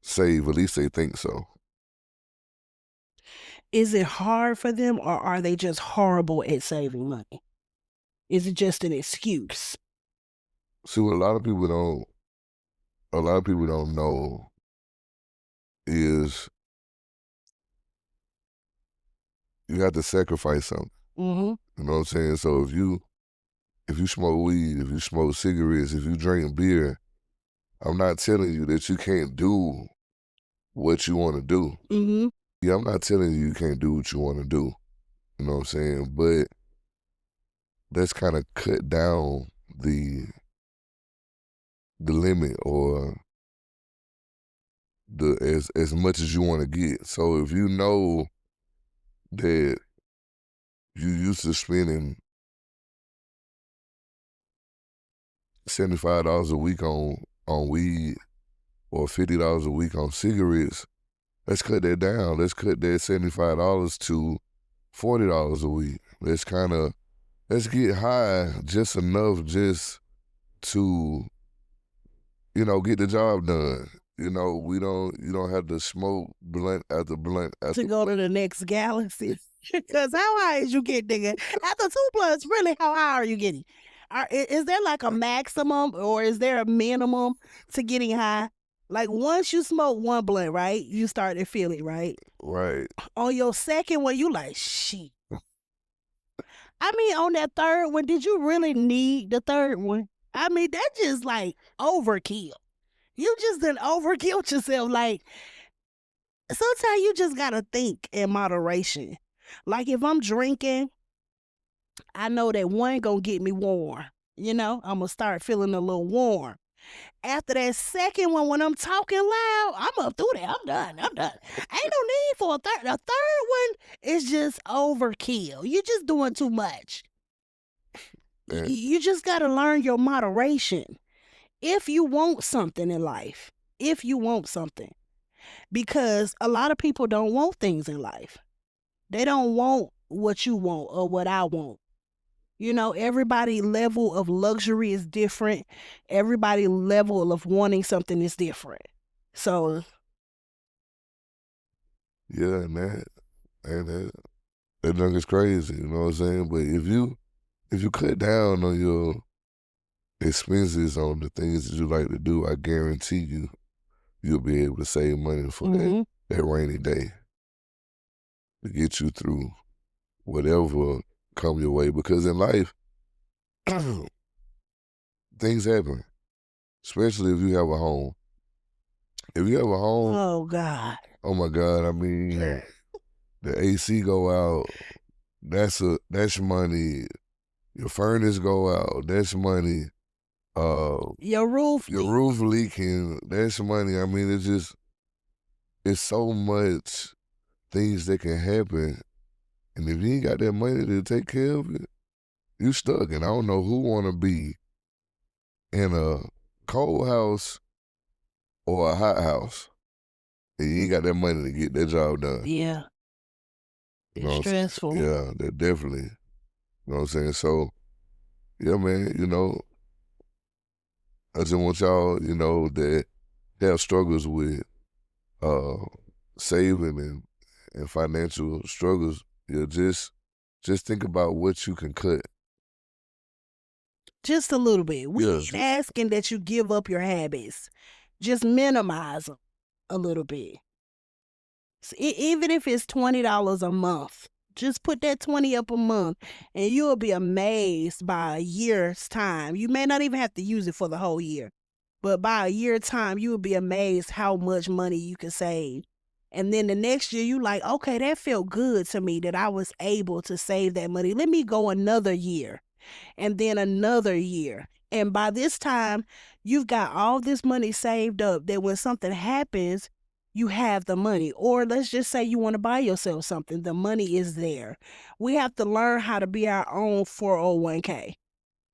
[SPEAKER 1] save, at least they think so.
[SPEAKER 2] is it hard for them or are they just horrible at saving money? Is it just an excuse?
[SPEAKER 1] See, what a lot of people don't know is you have to sacrifice something.
[SPEAKER 2] Mm-hmm.
[SPEAKER 1] You know what I'm saying? So if you smoke weed, if you smoke cigarettes, if you drink beer, I'm not telling you that you can't do what you want to do.
[SPEAKER 2] Mm-hmm.
[SPEAKER 1] Yeah, I'm not telling you can't do what you want to do. You know what I'm saying? But let's kind of cut down the limit or as much as you want to get. So if you know that you used to spending $75 a week on weed or $50 a week on cigarettes, let's cut that down. Let's cut that $75 to $40 a week. Let's get high just enough just to, get the job done. You don't have to smoke blunt after blunt after.
[SPEAKER 2] To go to the next galaxy. Because how high is you get, nigga? After 2 blunts, really, how high are you getting? Is there like a maximum or is there a minimum to getting high? Like once you smoke 1 blunt, right? You start to feel it, right?
[SPEAKER 1] Right.
[SPEAKER 2] On your second one, you like, shit. I mean, on that third one, did you really need the third one? I mean, that just like overkill. You just done overkilled yourself. Like, sometimes you just gotta think in moderation. Like if I'm drinking, I know that one gonna get me warm. I'm gonna start feeling a little warm. After that second one, when I'm talking loud, I'm up through that. I'm done. Ain't no need for a third. The third one is just overkill. You're just doing too much.
[SPEAKER 1] Yeah.
[SPEAKER 2] You just gotta learn your moderation. If you want something in life, because a lot of people don't want things in life. They don't want what you want or what I want. Everybody level of luxury is different. Everybody level of wanting something is different. So
[SPEAKER 1] yeah, and that junk is crazy, you know what I'm saying? But if you cut down on your expenses on the things that you like to do, I guarantee you'll be able to save money for that rainy day to get you through whatever come your way. Because in life, things happen, especially if you have a home. If you have a home,
[SPEAKER 2] oh God,
[SPEAKER 1] oh my God, I mean, the AC go out, that's money. Your furnace go out, that's money.
[SPEAKER 2] your roof
[SPEAKER 1] leaking, that's money. I mean, it's just it's so much things that can happen, and if you ain't got that money to take care of it, you stuck. And I don't know who want to be in a cold house or a hot house, and you ain't got that money to get that job done.
[SPEAKER 2] Yeah.
[SPEAKER 1] You
[SPEAKER 2] It's
[SPEAKER 1] know what I'm saying?
[SPEAKER 2] stressful.
[SPEAKER 1] Yeah, that definitely. You know what I'm saying? So, yeah, man, I just want y'all, that have struggles with uh saving and financial struggles, just think about what you can cut.
[SPEAKER 2] Just a little bit. We
[SPEAKER 1] Yeah,
[SPEAKER 2] ain't asking that you give up your habits. Just minimize them a little bit. Even if it's $20 a month, just put that 20 up a month and you'll be amazed by a year's time. You may not even have to use it for the whole year, but by a year's time, you will be amazed how much money you can save. And then the next year, you like, okay, that felt good to me that I was able to save that money. Let me go another year and then another year. And by this time, you've got all this money saved up that when something happens, you have the money. Or let's just say you want to buy yourself something, the money is there. We have to learn how to be our own 401k.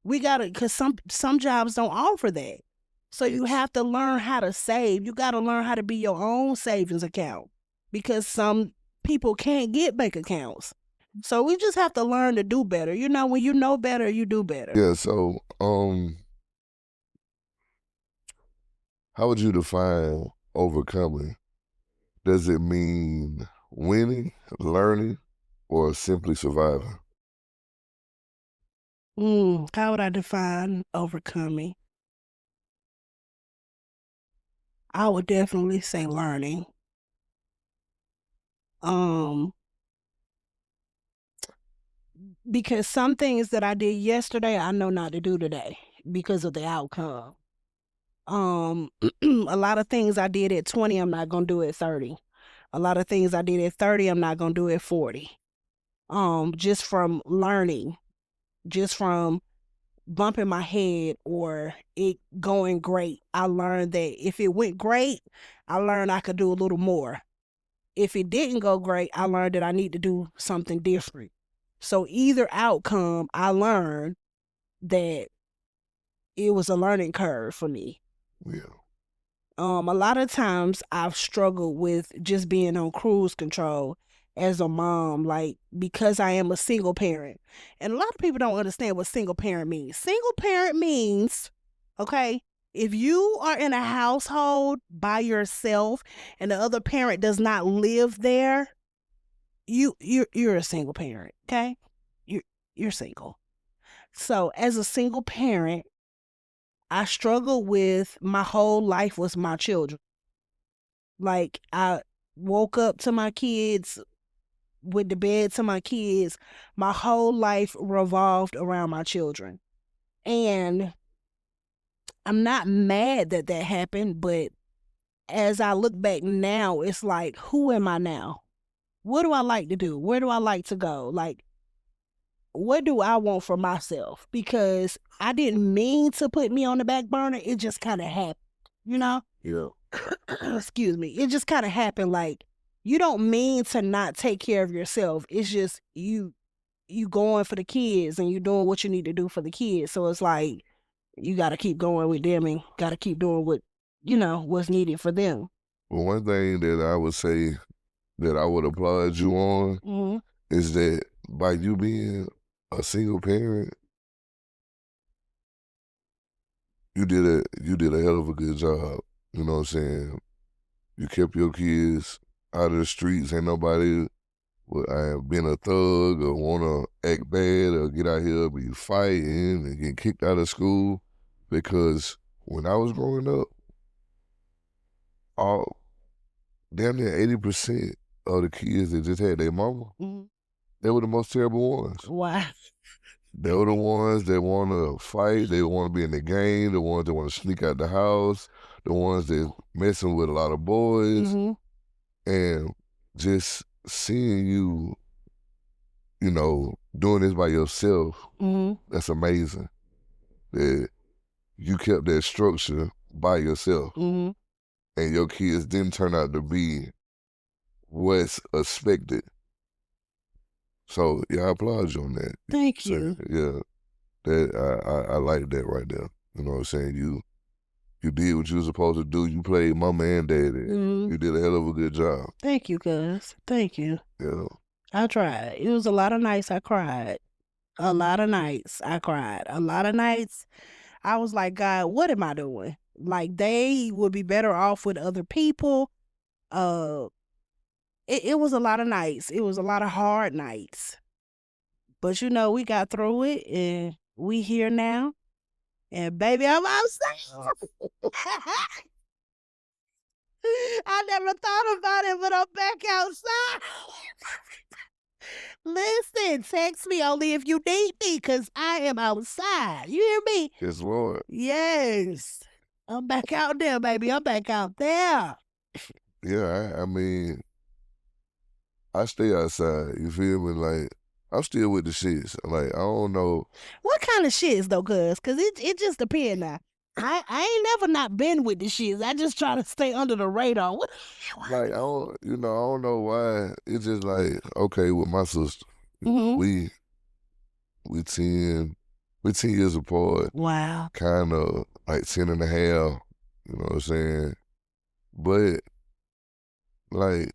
[SPEAKER 2] We got to, because some jobs don't offer that. So you have to learn how to save. You got to learn how to be your own savings account because some people can't get bank accounts. So we just have to learn to do better. When you know better, you do better.
[SPEAKER 1] Yeah, so how would you define overcoming? Does it mean winning, learning, or simply surviving?
[SPEAKER 2] How would I define overcoming? I would definitely say learning. Because some things that I did yesterday, I know not to do today because of the outcome. A lot of things I did at 20, I'm not gonna do at 30. A lot of things I did at 30, I'm not gonna do at 40. Just from learning, just from bumping my head or it going great, I learned that if it went great, I learned I could do a little more. If it didn't go great, I learned that I need to do something different. So either outcome, I learned that it was a learning curve for me.
[SPEAKER 1] Yeah.
[SPEAKER 2] A lot of times I've struggled with just being on cruise control as a mom, like because I am a single parent. And a lot of people don't understand what single parent means. Single parent means, okay, if you are in a household by yourself and the other parent does not live there, you're a single parent, okay? You're single. So as a single parent, I struggled with my whole life was my children. Like I woke up to my kids, went to bed to my kids. My whole life revolved around my children. And I'm not mad that that happened, but as I look back now, it's like, who am I now? What do I like to do? Where do I like to go? Like, what do I want for myself? Because I didn't mean to put me on the back burner. It just kind of happened, you know?
[SPEAKER 1] Yeah.
[SPEAKER 2] Excuse me. It just kind of happened. Like, you don't mean to not take care of yourself. It's just you going for the kids and you doing what you need to do for the kids. So it's like, you got to keep going with them and got to keep doing what's needed for them.
[SPEAKER 1] Well, one thing that I would say that I would applaud you on is that by you being a single parent, you did a hell of a good job. You know what I'm saying? You kept your kids out of the streets. Ain't nobody been a thug or want to act bad or get out here be fighting and get kicked out of school. Because when I was growing up, damn near 80% of the kids that just had their mama, they were the most terrible ones.
[SPEAKER 2] Wow.
[SPEAKER 1] They were the ones that want to fight. They want to be in the game. The ones that want to sneak out the house. The ones that messing with a lot of boys. And just seeing you, doing this by yourself, that's amazing. That you kept that structure by yourself. And your kids didn't turn out to be what's expected. So yeah, I applaud you on that.
[SPEAKER 2] Thank
[SPEAKER 1] So,
[SPEAKER 2] you.
[SPEAKER 1] yeah, that I like that right there. You know what I'm saying? You did what you was supposed to do. You played mama and daddy.
[SPEAKER 2] Mhm.
[SPEAKER 1] You did a hell of a good job.
[SPEAKER 2] Thank you, cuz. Thank you.
[SPEAKER 1] You know.
[SPEAKER 2] I tried. It was a lot of nights I cried. A lot of nights I cried. A lot of nights I was like, God, what am I doing? Like they would be better off with other people. It was a lot of nights. It was a lot of hard nights. But you know, we got through it and we here now. And baby, I'm outside. I never thought about it, but I'm back outside. Listen, text me only if you need me, because I am outside. You hear me?
[SPEAKER 1] Yes, Lord.
[SPEAKER 2] Yes. I'm back out there, baby. I'm back out there.
[SPEAKER 1] Yeah, I mean, I stay outside. You feel me? Like I'm still with the shits. Like I don't know.
[SPEAKER 2] What kind of shits though, cuz? Because it just depends now. I ain't never not been with the shits. I just try to stay under the radar. What?
[SPEAKER 1] Like I don't know why. It's just like okay with my sister.
[SPEAKER 2] Mhm.
[SPEAKER 1] We 10 years apart.
[SPEAKER 2] Wow.
[SPEAKER 1] Kind of like 10 and a half. You know what I'm saying? But like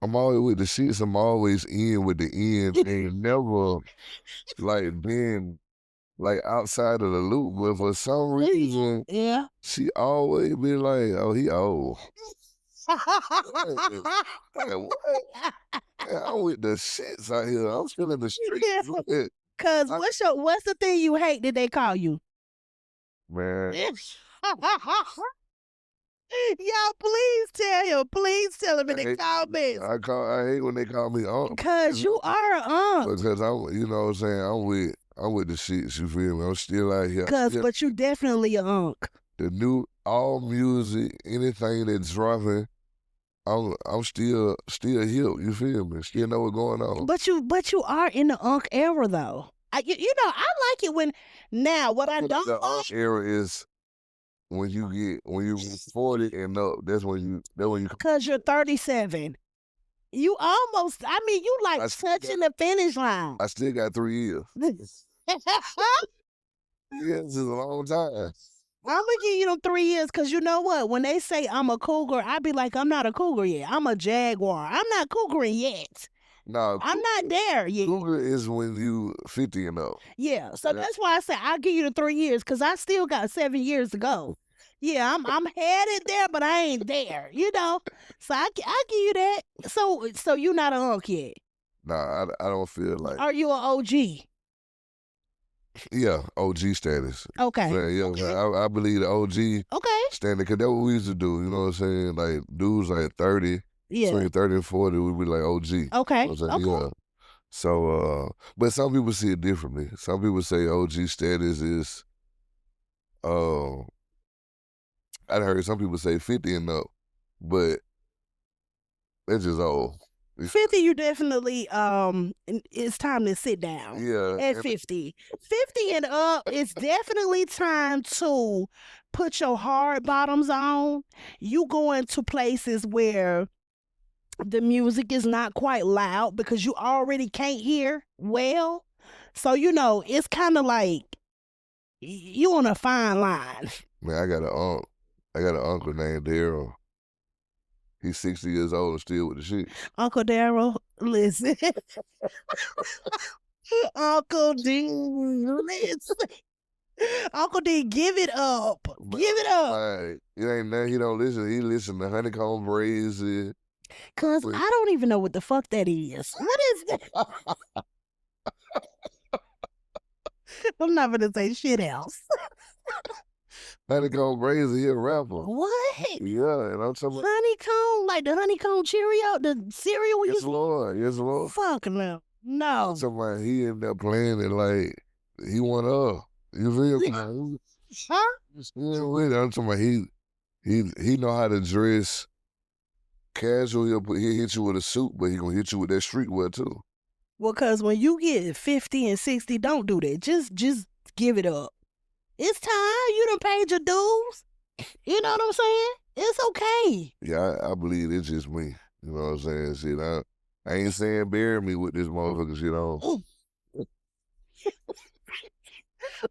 [SPEAKER 1] I'm always with the shits. I'm always in with the end. Ain't never like been like outside of the loop. But for some reason,
[SPEAKER 2] Yeah.
[SPEAKER 1] she always be like, "Oh, he old." Like, what? Man, I'm with the shits out here. I'm still in the streets.
[SPEAKER 2] Cause what's the thing you hate that they call you?
[SPEAKER 1] Man,
[SPEAKER 2] Y'all, please tell him. Please tell him in the comments.
[SPEAKER 1] I hate when they call me uncle.
[SPEAKER 2] Cause you are an uncle.
[SPEAKER 1] Because I'm, you know what I'm saying, I'm with the shits, you feel me? I'm still out here.
[SPEAKER 2] But you definitely an uncle.
[SPEAKER 1] The new all music, anything that's dropping, I'm still hip, you feel me? Still know what's going on.
[SPEAKER 2] But you are in the unk era though. You know, I like it when now what I don't
[SPEAKER 1] The
[SPEAKER 2] like
[SPEAKER 1] unk era is when you 40 and up, that's when you
[SPEAKER 2] because you're 37. You almost, I mean, you like touching the finish line.
[SPEAKER 1] I still got 3 years. Yeah, this is a long time.
[SPEAKER 2] I'm gonna give you them 3 years because you know what? When they say I'm a cougar, I be like, I'm not a cougar yet. I'm a jaguar. I'm not cougaring yet.
[SPEAKER 1] No,
[SPEAKER 2] I'm not there yet.
[SPEAKER 1] cougar is when you 50 and up.
[SPEAKER 2] Yeah, so that's why I say I'll give you the 3 years because I still got 7 years to go. Yeah, I'm headed there, but I ain't there. You know, so I give you that. So you're not an unk yet.
[SPEAKER 1] Nah, I don't feel like.
[SPEAKER 2] Are you an OG?
[SPEAKER 1] Yeah, OG status.
[SPEAKER 2] Okay.
[SPEAKER 1] Yeah,
[SPEAKER 2] Okay.
[SPEAKER 1] I believe the OG
[SPEAKER 2] Okay.
[SPEAKER 1] standard, because that's what we used to do, you know what I'm saying? Like, dudes like 30,
[SPEAKER 2] Yeah.
[SPEAKER 1] between 30 and 40, we be like OG.
[SPEAKER 2] Okay.
[SPEAKER 1] You know what I'm saying?
[SPEAKER 2] Okay.
[SPEAKER 1] Yeah. So, but some people see it differently. Some people say OG status is, I heard some people say 50 and up, but that's just old.
[SPEAKER 2] 50, you definitely it's time to sit down.
[SPEAKER 1] Yeah.
[SPEAKER 2] At 50. 50 and up, it's definitely time to put your hard bottoms on. You going to places where the music is not quite loud because you already can't hear well. So, you know, it's kind of like you on a fine line.
[SPEAKER 1] Man, I got an uncle named Daryl. He's 60 years old and still with the shit.
[SPEAKER 2] Uncle Daryl, listen. Uncle D, listen. Uncle D, give it up. Give it up.
[SPEAKER 1] Like, it ain't nothing he don't listen. He listen to Honeycomb Brazy.
[SPEAKER 2] Cause I don't even know what the fuck that is. What is that? I'm not gonna say shit else.
[SPEAKER 1] Honeycomb Brazy, he a rapper.
[SPEAKER 2] What?
[SPEAKER 1] Yeah, and I'm talking about
[SPEAKER 2] Honeycomb, like the honeycomb Cheerio, the cereal we
[SPEAKER 1] Yes
[SPEAKER 2] used to.
[SPEAKER 1] Lord, yes Lord.
[SPEAKER 2] Fuck no. No.
[SPEAKER 1] Somebody he ended up playing it like he won up. You feel me?
[SPEAKER 2] Huh?
[SPEAKER 1] Yeah, with it. I'm talking about he know how to dress casual. He'll hit you with a suit, but he gonna hit you with that streetwear too.
[SPEAKER 2] Well, cause when you get 50 and 60, don't do that. Just give it up. It's time. You done paid your dues. You know what I'm saying? It's okay.
[SPEAKER 1] Yeah, I believe it's just me. You know what I'm saying? Shit, I ain't saying bury me with this motherfucker shit on.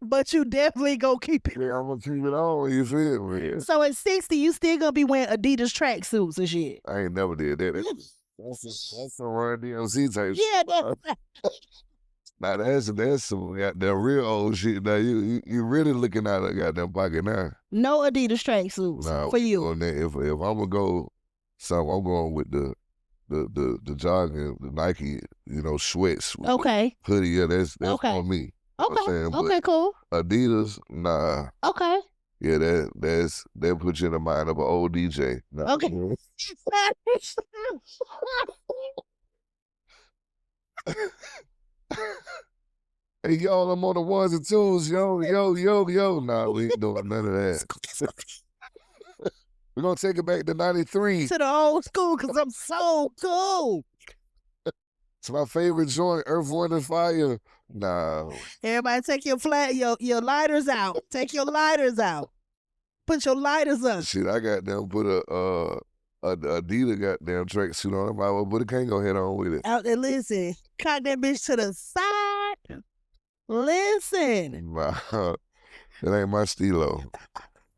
[SPEAKER 2] But you definitely gonna keep it.
[SPEAKER 1] Yeah, I'm gonna keep it on. You feel me?
[SPEAKER 2] So at 60, you still gonna be wearing Adidas tracksuits and shit.
[SPEAKER 1] I ain't never did that. That's some Run DMC type.
[SPEAKER 2] Yeah, that's
[SPEAKER 1] Now that's some goddamn real old shit. Now you really looking out of goddamn pocket now.
[SPEAKER 2] no Adidas tracksuits
[SPEAKER 1] Now
[SPEAKER 2] for you.
[SPEAKER 1] on that, if I'm gonna go, I'm going with the jogging, the Nike, sweats, with the
[SPEAKER 2] Okay.
[SPEAKER 1] hoodie. Yeah, that's
[SPEAKER 2] Okay.
[SPEAKER 1] on me. You know what I'm
[SPEAKER 2] Okay.
[SPEAKER 1] saying? But
[SPEAKER 2] Okay, cool.
[SPEAKER 1] Adidas, nah.
[SPEAKER 2] Okay.
[SPEAKER 1] Yeah, that put you in the mind of an old DJ. Nah.
[SPEAKER 2] Okay.
[SPEAKER 1] Hey, y'all, I'm on the ones and twos. Yo. Nah, we ain't doing none of that. We're gonna take it back to 93.
[SPEAKER 2] To the old school, cause I'm so cool.
[SPEAKER 1] It's my favorite joint, Earth, Wind, and Fire. Nah.
[SPEAKER 2] Everybody take your lighters out. Take your lighters out. Put your lighters up.
[SPEAKER 1] Shit, I got them put a Adidas goddamn tracksuit on. I might well put a Kango head on with it.
[SPEAKER 2] Out there, listen. Cock that bitch to the side. Listen.
[SPEAKER 1] Nah, that ain't my stilo.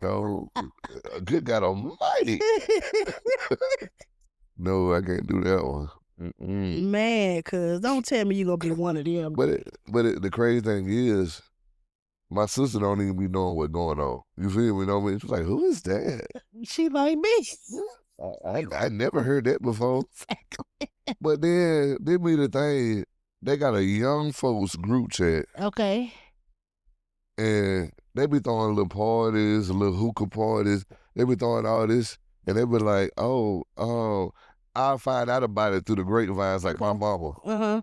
[SPEAKER 1] No, good God Almighty. No, I can't do that one. Mm-mm.
[SPEAKER 2] Man, cuz don't tell me you gonna be one of them.
[SPEAKER 1] But the crazy thing is, my sister don't even be knowing what's going on. You feel me? You know what I mean? She's like, who is that?
[SPEAKER 2] She like me.
[SPEAKER 1] I never heard that before. But then be the thing, they got a young folks group chat,
[SPEAKER 2] Okay.
[SPEAKER 1] and they be throwing little parties, little hookah parties. They be throwing all this, and they be like, oh, I'll find out about it through the grapevines, like my mama.
[SPEAKER 2] Uh-huh.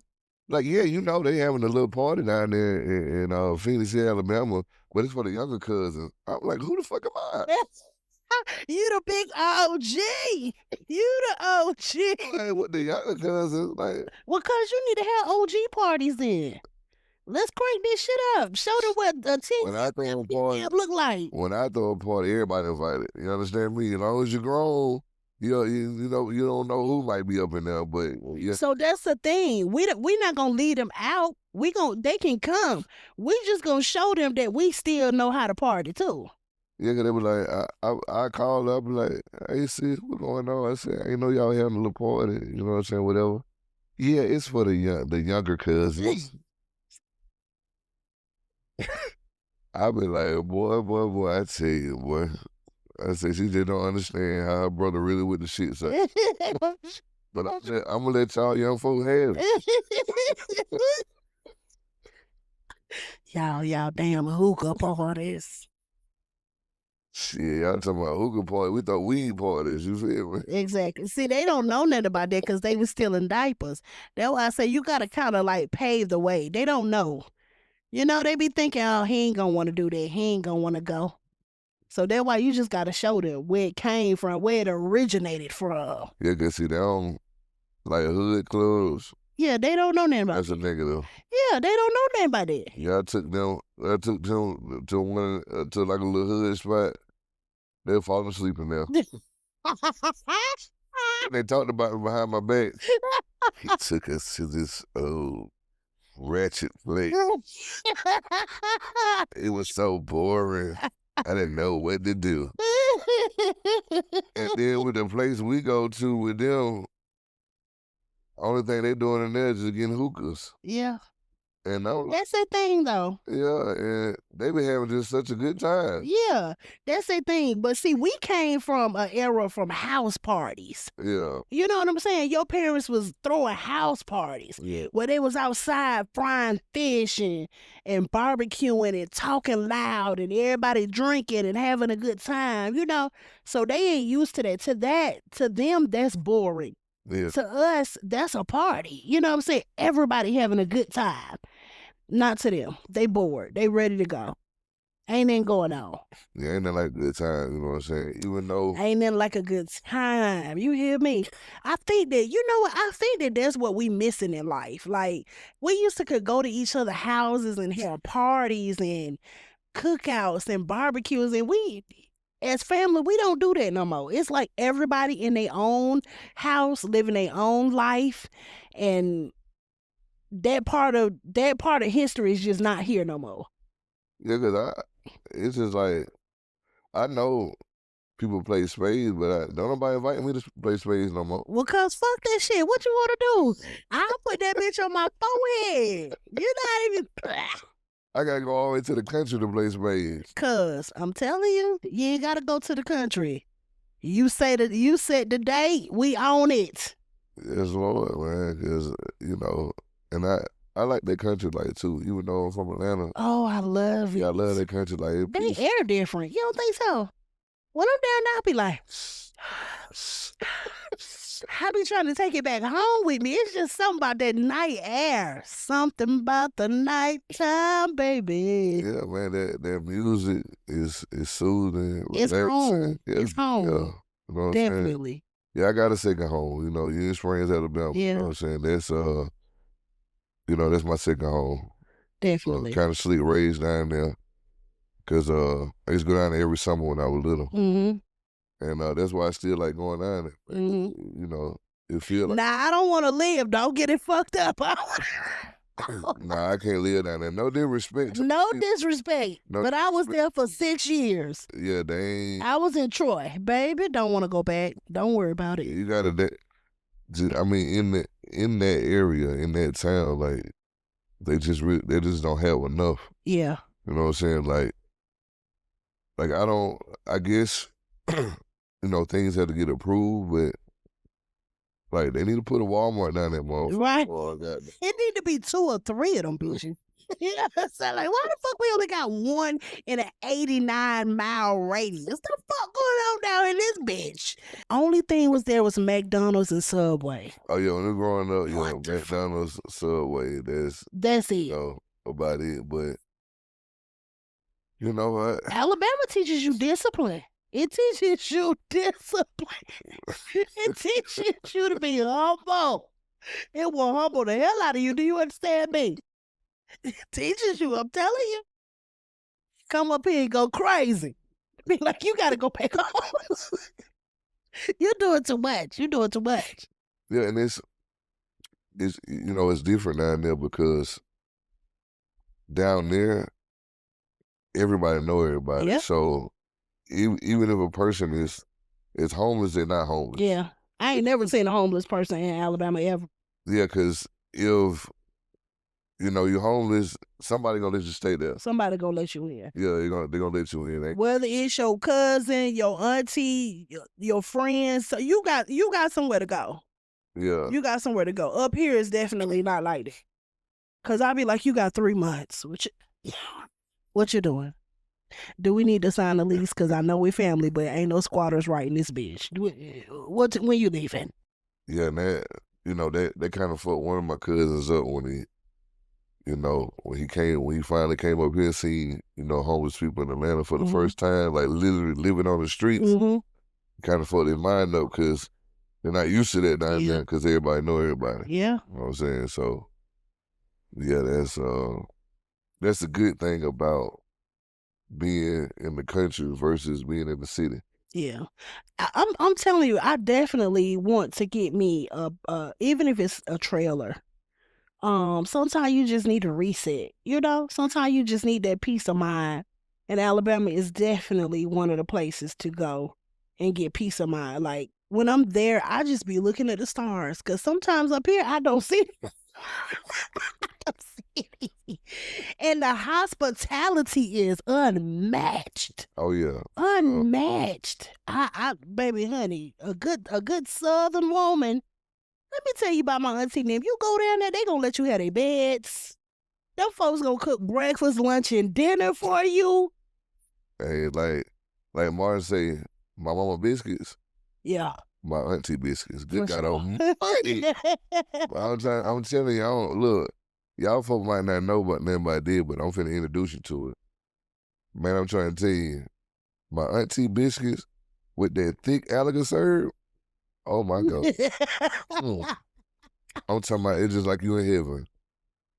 [SPEAKER 1] Like, yeah, they having a little party down there in Phoenix, Alabama, but it's for the younger cousins. I'm like, who the fuck am I?
[SPEAKER 2] You the big OG. You the OG.
[SPEAKER 1] Like, what the younger cousins, like,
[SPEAKER 2] Well, cuz you need to have OG parties then. Let's crank this shit up. Show them what a 10
[SPEAKER 1] when I throw a party,
[SPEAKER 2] look like.
[SPEAKER 1] when I throw a party, everybody invited. You understand me? As long as you're grown, you don't know who might be up in there, but yeah.
[SPEAKER 2] So that's the thing. We not gonna lead them out. They can come. We just gonna show them that we still know how to party too.
[SPEAKER 1] Yeah, 'cause they was like, I called up like, hey, sis, what's going on? I said, I ain't know y'all having a little party. You know what I'm saying? Whatever. Yeah, it's for the younger cousins. I be like, boy, I tell you, boy. I say she just don't understand how her brother really with the shit. So. But I'm gonna let y'all young folks have it.
[SPEAKER 2] Y'all damn hookah parties.
[SPEAKER 1] Shit, y'all talking about hookah party. We thought weed parties, you feel me?
[SPEAKER 2] Exactly. See, they don't know nothing about that because they was still in diapers. That's why I say you gotta kind of like pave the way. They don't know. You know, they be thinking, oh, he ain't gonna want to do that. He ain't gonna want to go. So that's why you just gotta show them where it came from, where it originated from.
[SPEAKER 1] Yeah, cause see, they don't like hood clubs.
[SPEAKER 2] Yeah, they don't know nothing about
[SPEAKER 1] That's a
[SPEAKER 2] that.
[SPEAKER 1] negative.
[SPEAKER 2] Yeah, they don't know nothing about that.
[SPEAKER 1] Yeah, I took them to one to like a little hood spot. They're falling asleep in there. They talked about me behind my back. He took us to this old ratchet place. It was so boring. I didn't know what to do. And then with the place we go to with them, only thing they doing in there is just getting hookahs.
[SPEAKER 2] Yeah,
[SPEAKER 1] And I'm like,
[SPEAKER 2] that's their thing though.
[SPEAKER 1] yeah, and they be having just such a good time.
[SPEAKER 2] Yeah, that's their thing. But see, we came from an era from house parties.
[SPEAKER 1] Yeah.
[SPEAKER 2] You know what I'm saying? Your parents was throwing house parties
[SPEAKER 1] Yeah.
[SPEAKER 2] where they was outside frying fish and barbecuing and talking loud and everybody drinking and having a good time, you know? So they ain't used to that. To them, that's boring.
[SPEAKER 1] Yeah.
[SPEAKER 2] To us, that's a party. You know what I'm saying? Everybody having a good time. Not to them. They bored. They ready to go. Ain't nothing going on.
[SPEAKER 1] Yeah, ain't that like a good time, you know what I'm saying? Even though
[SPEAKER 2] Ain't nothing like a good time. You hear me? I think that, you know what? I think that that's what we missing in life. Like, we used to could go to each other's houses and have parties and cookouts and barbecues, and as family, we don't do that no more. It's like everybody in their own house, living their own life, and that part of history is just not here no more.
[SPEAKER 1] Yeah, cause it's just like I know people play spades, but don't nobody invite me to play spades no more.
[SPEAKER 2] Well, cause fuck that shit. What you want to do? I'll put that bitch on my forehead. You're not even.
[SPEAKER 1] I gotta go all the way to the country to play spades.
[SPEAKER 2] Cause I'm telling you, you ain't gotta go to the country. You set the date, we own it.
[SPEAKER 1] Yes, Lord, man. Cause and I like that country like too. Even though I'm from Atlanta,
[SPEAKER 2] Oh, I love it.
[SPEAKER 1] yeah, I love that country like.
[SPEAKER 2] They air different. You don't think so? When I'm down there, I'll be like, I be trying to take it back home with me. It's just something about that night air. Something about the nighttime, baby.
[SPEAKER 1] Yeah, man, that music is soothing.
[SPEAKER 2] It's home.
[SPEAKER 1] Yeah,
[SPEAKER 2] It's home.
[SPEAKER 1] Yeah, you know what I'm saying?
[SPEAKER 2] Definitely.
[SPEAKER 1] Yeah, I got a second home. Union Springs, Alabama.
[SPEAKER 2] Yeah.
[SPEAKER 1] You know what I'm saying? That's that's my second home.
[SPEAKER 2] Definitely.
[SPEAKER 1] Kind of sleep raised down there. Cause I used to go down there every summer when I was little.
[SPEAKER 2] Mm-hmm.
[SPEAKER 1] And that's why I still like going down there.
[SPEAKER 2] Mm-hmm.
[SPEAKER 1] It feel like
[SPEAKER 2] Nah, I don't want to live. Don't get it fucked up.
[SPEAKER 1] nah, I can't live down there. No disrespect.
[SPEAKER 2] No disrespect.
[SPEAKER 1] No
[SPEAKER 2] but I was there for 6 years.
[SPEAKER 1] Yeah, they ain't.
[SPEAKER 2] I was in Troy. Baby, don't want to go back. Don't worry about it.
[SPEAKER 1] You gotta I mean, in that area, in that town, like they just don't have enough.
[SPEAKER 2] Yeah.
[SPEAKER 1] You know what I'm saying? Like I guess things have to get approved, but like they need to put a Walmart down there, motherfucker.
[SPEAKER 2] Right.
[SPEAKER 1] Oh, God.
[SPEAKER 2] It need to be 2 or 3 of them bitches. Yeah, so like, why the fuck we only got one in an 89-mile radius? The fuck going on down in this bitch? Only thing was there was McDonald's and Subway.
[SPEAKER 1] Oh yeah, when we were growing up, McDonald's, Subway,
[SPEAKER 2] that's it.
[SPEAKER 1] About it. But you know what?
[SPEAKER 2] Alabama teaches you discipline. It teaches you discipline. It teaches you to be humble. It will humble the hell out of you. Do you understand me? It teaches you, I'm telling you. Come up here and go crazy. Be like, you got to go back home. You're doing too much. You're doing too much.
[SPEAKER 1] Yeah, and it's different down there because down there, everybody know everybody.
[SPEAKER 2] Yeah.
[SPEAKER 1] So even if a person is homeless, they're not homeless.
[SPEAKER 2] Yeah. I ain't never seen a homeless person in Alabama ever.
[SPEAKER 1] Yeah, because if you're homeless, somebody gonna let you stay there.
[SPEAKER 2] Somebody gonna let you in.
[SPEAKER 1] Yeah, they're gonna let you in.
[SPEAKER 2] Whether it's your cousin, your auntie, your friends, so you got somewhere to go.
[SPEAKER 1] Yeah.
[SPEAKER 2] You got somewhere to go. Up here is definitely not like that. Cause I'll be like, you got 3 months. What you doing? Do we need to sign a lease? Cause I know we're family, but ain't no squatters right in this bitch. When you leaving?
[SPEAKER 1] Yeah, and that kind of fucked one of my cousins up when he. When he finally came up here and seen, homeless people in Atlanta for the first time, like literally living on the streets, kind of fucked their mind up because they're not used to that down there because everybody know everybody.
[SPEAKER 2] Yeah.
[SPEAKER 1] You know what I'm saying? So, yeah, that's a good thing about being in the country versus being in the city.
[SPEAKER 2] Yeah. I'm telling you, I definitely want to get me even if it's a trailer. Sometimes you just need to reset, sometimes you just need that peace of mind. And Alabama is definitely one of the places to go and get peace of mind. Like when I'm there, I just be looking at the stars because sometimes up here I don't see and the hospitality is unmatched.
[SPEAKER 1] Oh yeah.
[SPEAKER 2] Unmatched. I baby honey, a good Southern woman. Let me tell you about my auntie and them. You go down there, they gonna let you have their beds. Them folks gonna cook breakfast, lunch, and dinner for you.
[SPEAKER 1] Hey, like Martin say, my mama biscuits.
[SPEAKER 2] Yeah.
[SPEAKER 1] My auntie biscuits. Good
[SPEAKER 2] For
[SPEAKER 1] God almighty. I'm telling you, look, y'all folk might not know about nothing I did, but I'm finna introduce you to it. Man, I'm trying to tell you, my auntie biscuits with that thick alligator syrup. Oh my God. I'm talking about it's just like you in heaven.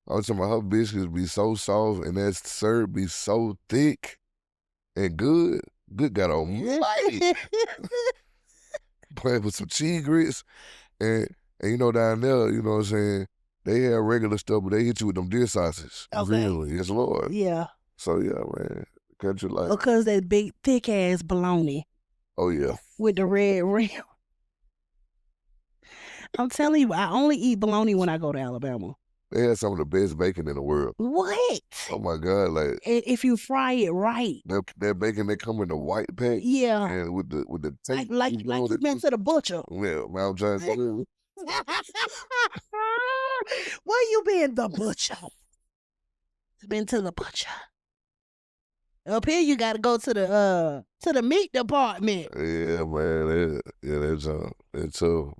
[SPEAKER 1] I'm talking about her biscuits be so soft and that syrup be so thick and good. Good God almighty. Playing with some cheese grits. And you know, down there, you know what I'm saying, they have regular stuff, but they hit you with them deer sausages.
[SPEAKER 2] Okay.
[SPEAKER 1] Really. Yes, Lord.
[SPEAKER 2] Yeah.
[SPEAKER 1] So, yeah, man. Country life.
[SPEAKER 2] Because that big, thick-ass bologna
[SPEAKER 1] Oh, yeah.
[SPEAKER 2] with the red rim. I'm telling you, I only eat bologna when I go to Alabama.
[SPEAKER 1] They had some of the best bacon in the world.
[SPEAKER 2] What?
[SPEAKER 1] Oh, my God. Like,
[SPEAKER 2] And if you fry it right.
[SPEAKER 1] that bacon, they come in the white pack.
[SPEAKER 2] Yeah.
[SPEAKER 1] And with the tape.
[SPEAKER 2] Like you been to the butcher.
[SPEAKER 1] Yeah, man, I'm trying to tell you.
[SPEAKER 2] Where you been, the butcher? Been to the butcher. Up here, you got to go to the meat department.
[SPEAKER 1] Yeah, man. That's tough.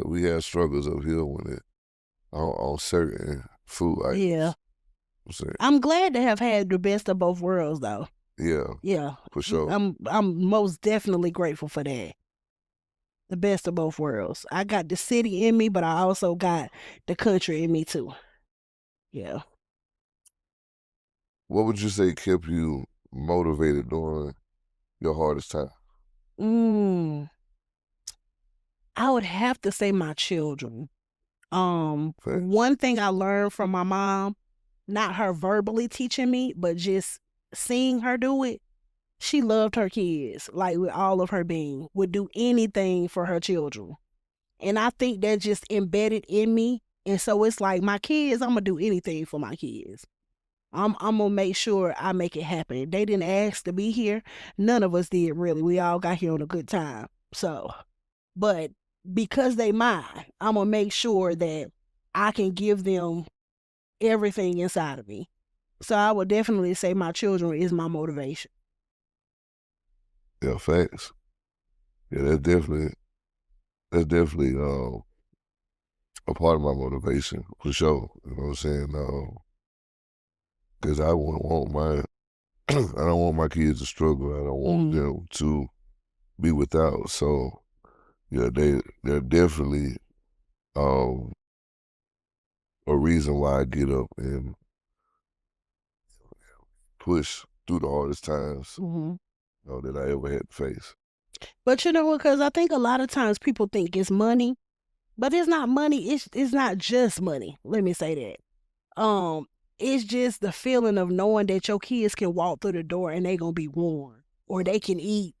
[SPEAKER 1] We have struggles up here when it on certain food items.
[SPEAKER 2] Yeah. I'm glad to have had the best of both worlds, though.
[SPEAKER 1] Yeah.
[SPEAKER 2] Yeah.
[SPEAKER 1] For sure.
[SPEAKER 2] I'm most definitely grateful for that. The best of both worlds. I got the city in me, but I also got the country in me too. Yeah.
[SPEAKER 1] What would you say kept you motivated during your hardest time?
[SPEAKER 2] I would have to say my children.
[SPEAKER 1] Thanks.
[SPEAKER 2] One thing I learned from my mom, not her verbally teaching me, but just seeing her do it, she loved her kids, like with all of her being, would do anything for her children. And I think that just embedded in me. And so it's like my kids, I'm going to do anything for my kids. I'm going to make sure I make it happen. They didn't ask to be here. None of us did, really. We all got here on a good time. So, but because they mine, I'm going to make sure that I can give them everything inside of me. So I would definitely say my children is my motivation.
[SPEAKER 1] Yeah, facts. Yeah, that's definitely a part of my motivation for sure. You know what I'm saying? Because I wouldn't want I don't want my kids to struggle. I don't want them to be without. So yeah, they're definitely a reason why I get up and push through the hardest times that I ever had to face.
[SPEAKER 2] But you know what? Because I think a lot of times people think it's money, but it's not money. It's not just money. Let me say that. It's just the feeling of knowing that your kids can walk through the door and they gonna be warm or they can eat.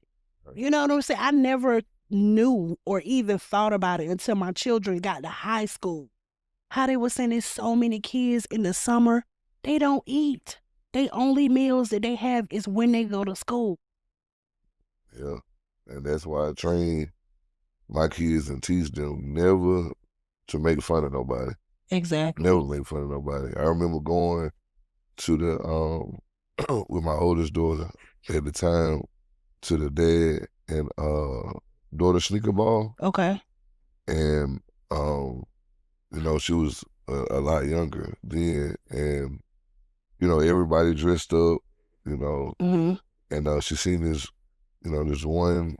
[SPEAKER 2] You know what I'm saying? I never knew or even thought about it until my children got to high school. How they were saying there's so many kids in the summer, they don't eat. They only meals that they have is when they go to school.
[SPEAKER 1] Yeah, and that's why I train my kids and teach them never to make fun of nobody.
[SPEAKER 2] Exactly.
[SPEAKER 1] Never make fun of nobody. I remember going to the with my oldest daughter at the time to the dad and daughter sneaker ball.
[SPEAKER 2] Okay.
[SPEAKER 1] And she was a lot younger then, and everybody dressed up, and she seen this, this one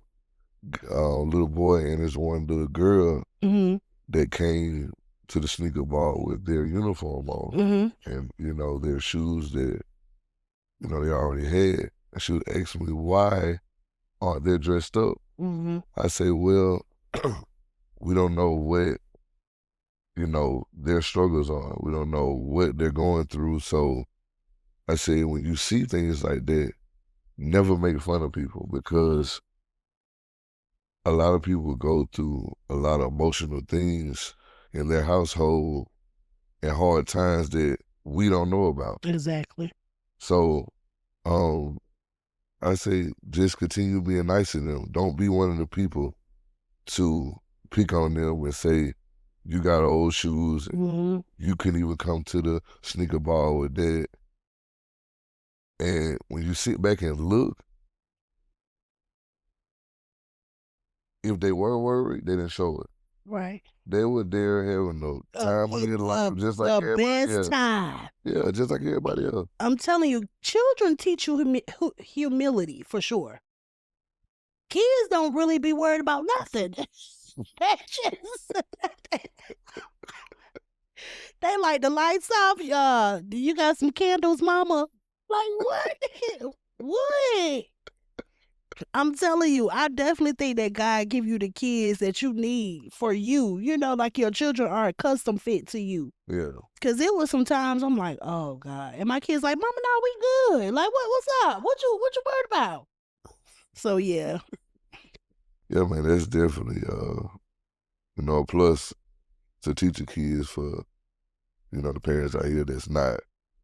[SPEAKER 1] little boy and this one little girl that came to the sneaker ball with their uniform on and their shoes that they already had. And she was asking me, why aren't they dressed up? I say, well, we don't know what their struggles are. We don't know what they're going through. So I say, when you see things like that, never make fun of people, because a lot of people go through a lot of emotional things in their household and hard times that we don't know about.
[SPEAKER 2] Exactly.
[SPEAKER 1] So I say, just continue being nice to them. Don't be one of the people to pick on them and say, you got old shoes, and you couldn't even come to the sneaker ball with that. And when you sit back and look, if they were worried, they didn't show it.
[SPEAKER 2] Right.
[SPEAKER 1] They were there having the time of their life, just like everybody else.
[SPEAKER 2] The best time.
[SPEAKER 1] Yeah, just like everybody else.
[SPEAKER 2] I'm telling you, children teach you humility for sure. Kids don't really be worried about nothing. They like the lights off. You got some candles, mama? Like what? What? I'm telling you, I definitely think that God give you the kids that you need for you. You know, like your children are a custom fit to you.
[SPEAKER 1] Yeah.
[SPEAKER 2] Cause it was some times I'm like, oh God. And my kids like, Mama, no, we good. Like, what's up? What you worried about? So yeah.
[SPEAKER 1] Yeah, man, that's definitely a plus to teach the kids for, the parents out here that's not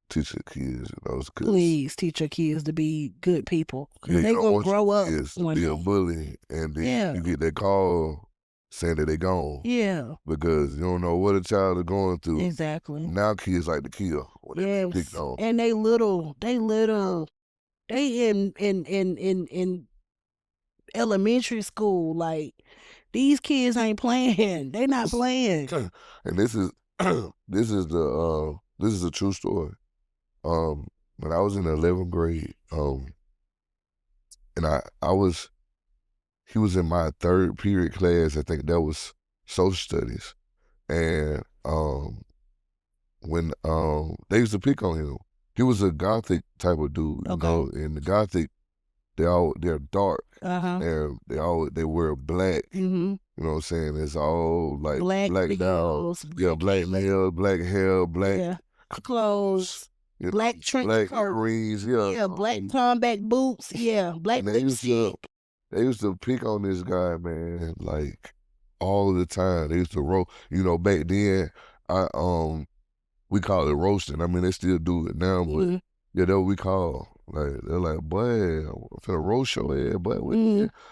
[SPEAKER 1] teaching kids, 'cause
[SPEAKER 2] Please teach your kids to be good people. Cause
[SPEAKER 1] yeah,
[SPEAKER 2] they
[SPEAKER 1] you don't
[SPEAKER 2] gonna
[SPEAKER 1] want
[SPEAKER 2] grow
[SPEAKER 1] your
[SPEAKER 2] up
[SPEAKER 1] kids to
[SPEAKER 2] one
[SPEAKER 1] be a
[SPEAKER 2] day.
[SPEAKER 1] bully, and then
[SPEAKER 2] Yeah.
[SPEAKER 1] you get that call saying that they gone
[SPEAKER 2] Yeah.
[SPEAKER 1] because you don't know what a child is going through.
[SPEAKER 2] Exactly.
[SPEAKER 1] Now kids like to kill when they get picked
[SPEAKER 2] Yes.
[SPEAKER 1] on.
[SPEAKER 2] And they in elementary school. Like, these kids ain't playing. They not playing.
[SPEAKER 1] And this is this is a true story. When I was in the 11th grade, and he was in my third period class. I think that was social studies, and when they used to pick on him, he was a gothic type of dude,
[SPEAKER 2] Okay.
[SPEAKER 1] and the gothic they're dark, and they wear black.
[SPEAKER 2] Mm-hmm.
[SPEAKER 1] You know what I'm saying? It's all like
[SPEAKER 2] Black
[SPEAKER 1] blacked out.
[SPEAKER 2] nails,
[SPEAKER 1] Yeah,
[SPEAKER 2] black
[SPEAKER 1] black nails, black hair, black
[SPEAKER 2] clothes, black trench
[SPEAKER 1] black
[SPEAKER 2] coat.
[SPEAKER 1] earrings. Yeah,
[SPEAKER 2] Black combat boots. Yeah, black
[SPEAKER 1] and they used
[SPEAKER 2] lipstick.
[SPEAKER 1] to pick on this guy, man, like all of the time. They used to roast. Back then, we call it roasting. I mean, they still do it now, but yeah, that's what we call. Like, they're like, boy, I'm finna roast your head, but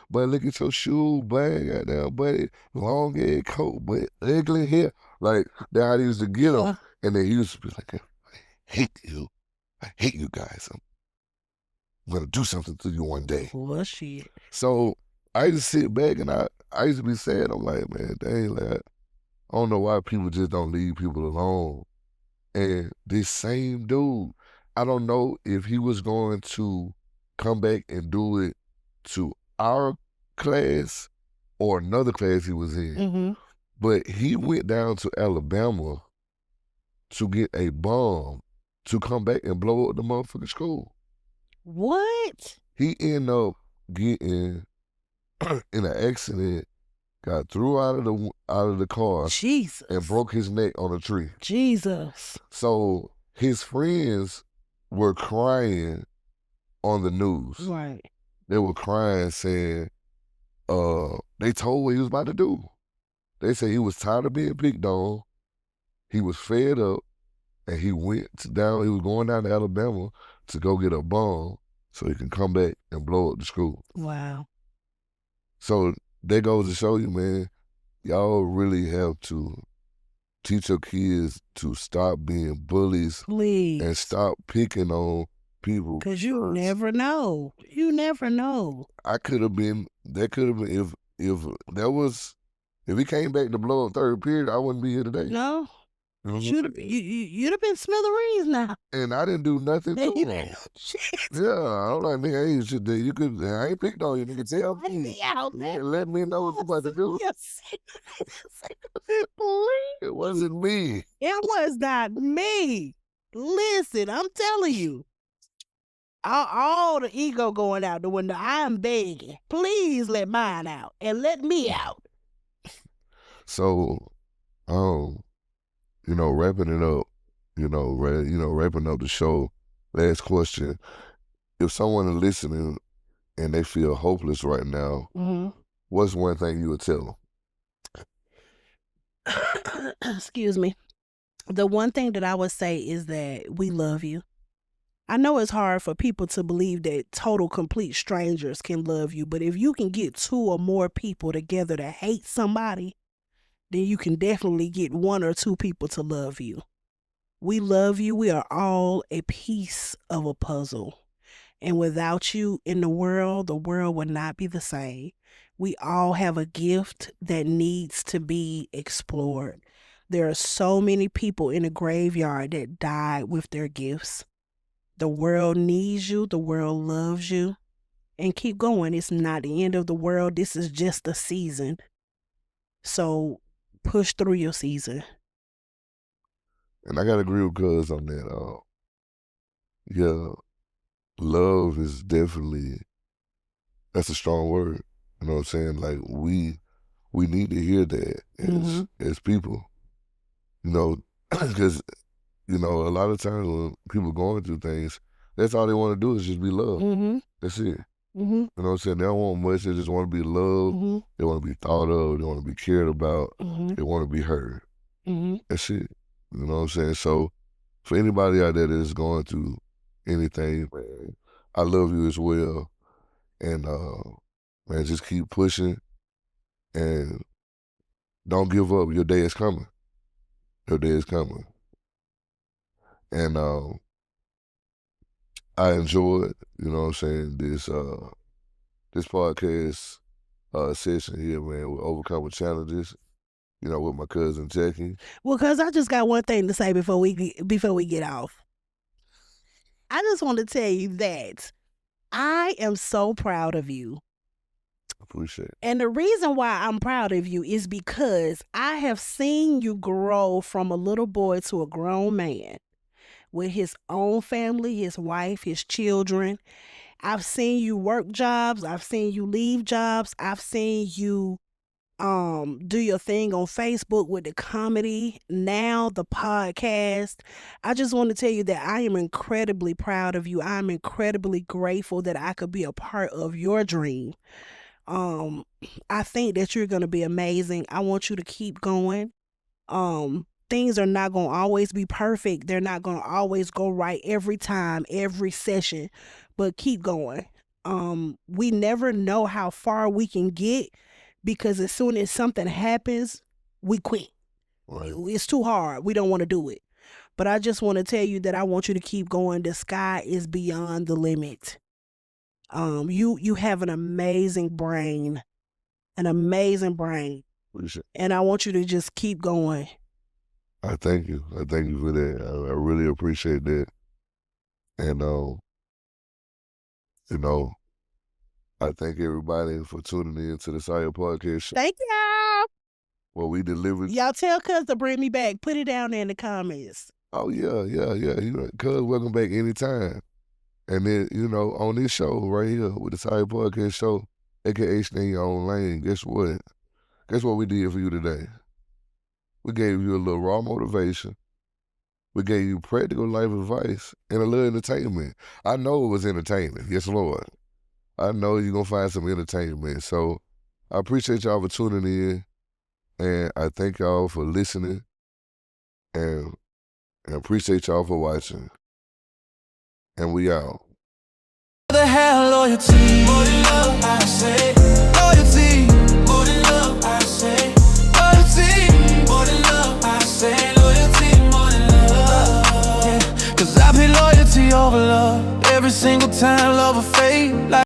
[SPEAKER 1] but look at your shoe, boy, goddamn, buddy, long ass coat, but ugly hair. Like, that's how they used to get him. And then he used to be like, I hate you. I hate you guys. I'm gonna do something to you one day.
[SPEAKER 2] Well, shit.
[SPEAKER 1] So I used to sit back and I used to be sad. I'm like, man, dang, like, I don't know why people just don't leave people alone. And this same dude, I don't know if he was going to come back and do it to our class or another class he was in. But he went down to Alabama to get a bomb to come back and blow up the motherfucking school.
[SPEAKER 2] What?
[SPEAKER 1] He ended up getting in an accident, got threw out of the car,
[SPEAKER 2] Jesus,
[SPEAKER 1] and broke his neck on a tree.
[SPEAKER 2] Jesus.
[SPEAKER 1] So his friends were crying on the news.
[SPEAKER 2] Right.
[SPEAKER 1] They were crying, saying, they told what he was about to do. They said he was tired of being picked on. He was fed up, and he was going down to Alabama to go get a bomb so he can come back and blow up the school.
[SPEAKER 2] Wow.
[SPEAKER 1] So that goes to show you, man, y'all really have to teach your kids to stop being bullies.
[SPEAKER 2] Please.
[SPEAKER 1] And stop picking on people.
[SPEAKER 2] Because you never know. You never know.
[SPEAKER 1] That could have been, if he came back to blow up third period, I wouldn't be here today.
[SPEAKER 2] No. You'd have been smithereens now.
[SPEAKER 1] And I didn't do nothing to him. Yeah, I'm like, nigga, I ain't picked on you, nigga. Tell me. Let me know what you about to do. It wasn't me.
[SPEAKER 2] It was not me. Listen, I'm telling you. All the ego going out the window. I'm begging. Please let mine out and let me out.
[SPEAKER 1] So, wrapping it up, wrapping up the show, last question. If someone is listening and they feel hopeless right now, what's one thing you would tell
[SPEAKER 2] them? Excuse me. The one thing that I would say is that we love you. I know it's hard for people to believe that total, complete strangers can love you, but if you can get 2 or more people together to hate somebody, then you can definitely get 1 or 2 people to love you. We love you. We are all a piece of a puzzle. And without you in the world would not be the same. We all have a gift that needs to be explored. There are so many people in the graveyard that died with their gifts. The world needs you. The world loves you. And keep going. It's not the end of the world. This is just a season. So push through your season.
[SPEAKER 1] And I got to agree with Cuz on that. Yeah, love is definitely that's a strong word. You know what I'm saying? Like we need to hear that as people. You know, because you know a lot of times when people going through things, that's all they want to do is just be loved. That's it. You know what I'm saying? They don't want much. They just want to be loved. They want to be thought of. They want to be cared about. They want to be heard. That's it. You know what I'm saying? So for anybody out there that is going through anything, man, I love you as well. And man, just keep pushing and don't give up. Your day is coming. Your day is coming. And I enjoyed, you know what I'm saying, this podcast session here, man, with Overcoming Challenges, you know, with my cousin Jackie.
[SPEAKER 2] Well, cuz I just got one thing to say before we get off. I just want to tell you that I am so proud of you.
[SPEAKER 1] Appreciate it.
[SPEAKER 2] And the reason why I'm proud of you is because I have seen you grow from a little boy to a grown man with his own family, his wife, his children. I've seen you work jobs. I've seen you leave jobs. I've seen you do your thing on Facebook with the comedy, now the podcast. I just want to tell you that I am incredibly proud of you. I'm incredibly grateful that I could be a part of your dream. I think that you're going to be amazing. I want you to keep going. Things are not going to always be perfect. They're not going to always go right every time, every session, but keep going. We never know how far we can get because as soon as something happens, we quit.
[SPEAKER 1] Right.
[SPEAKER 2] It's too hard. We don't want to do it. But I just want to tell you that I want you to keep going. The sky is beyond the limit. You have an amazing brain, and I want you to just keep going.
[SPEAKER 1] I thank you. I thank you for that. I really appreciate that. And you know, I thank everybody for tuning in to the Sire Podcast Show.
[SPEAKER 2] Thank y'all.
[SPEAKER 1] Well, we delivered.
[SPEAKER 2] Y'all tell Cuz to bring me back. Put it down there in the comments.
[SPEAKER 1] Oh yeah. You know, Cuz, welcome back anytime. And then, you know, on this show right here with the Sire Podcast Show, aka Stay in Your Own Lane, guess what? Guess what we did for you today? We gave you a little raw motivation. We gave you practical life advice and a little entertainment. I know it was entertaining. Yes, Lord. I know you're going to find some entertainment. So I appreciate y'all for tuning in. And I thank y'all for listening. And appreciate y'all for watching. And we out.
[SPEAKER 3] The hell loyalty, more than love, I say. Loyalty, more than love, I say. Loyalty, more than love, I say. Loyalty, more than love. Yeah. 'Cause I pay loyalty over love every single time love will fade.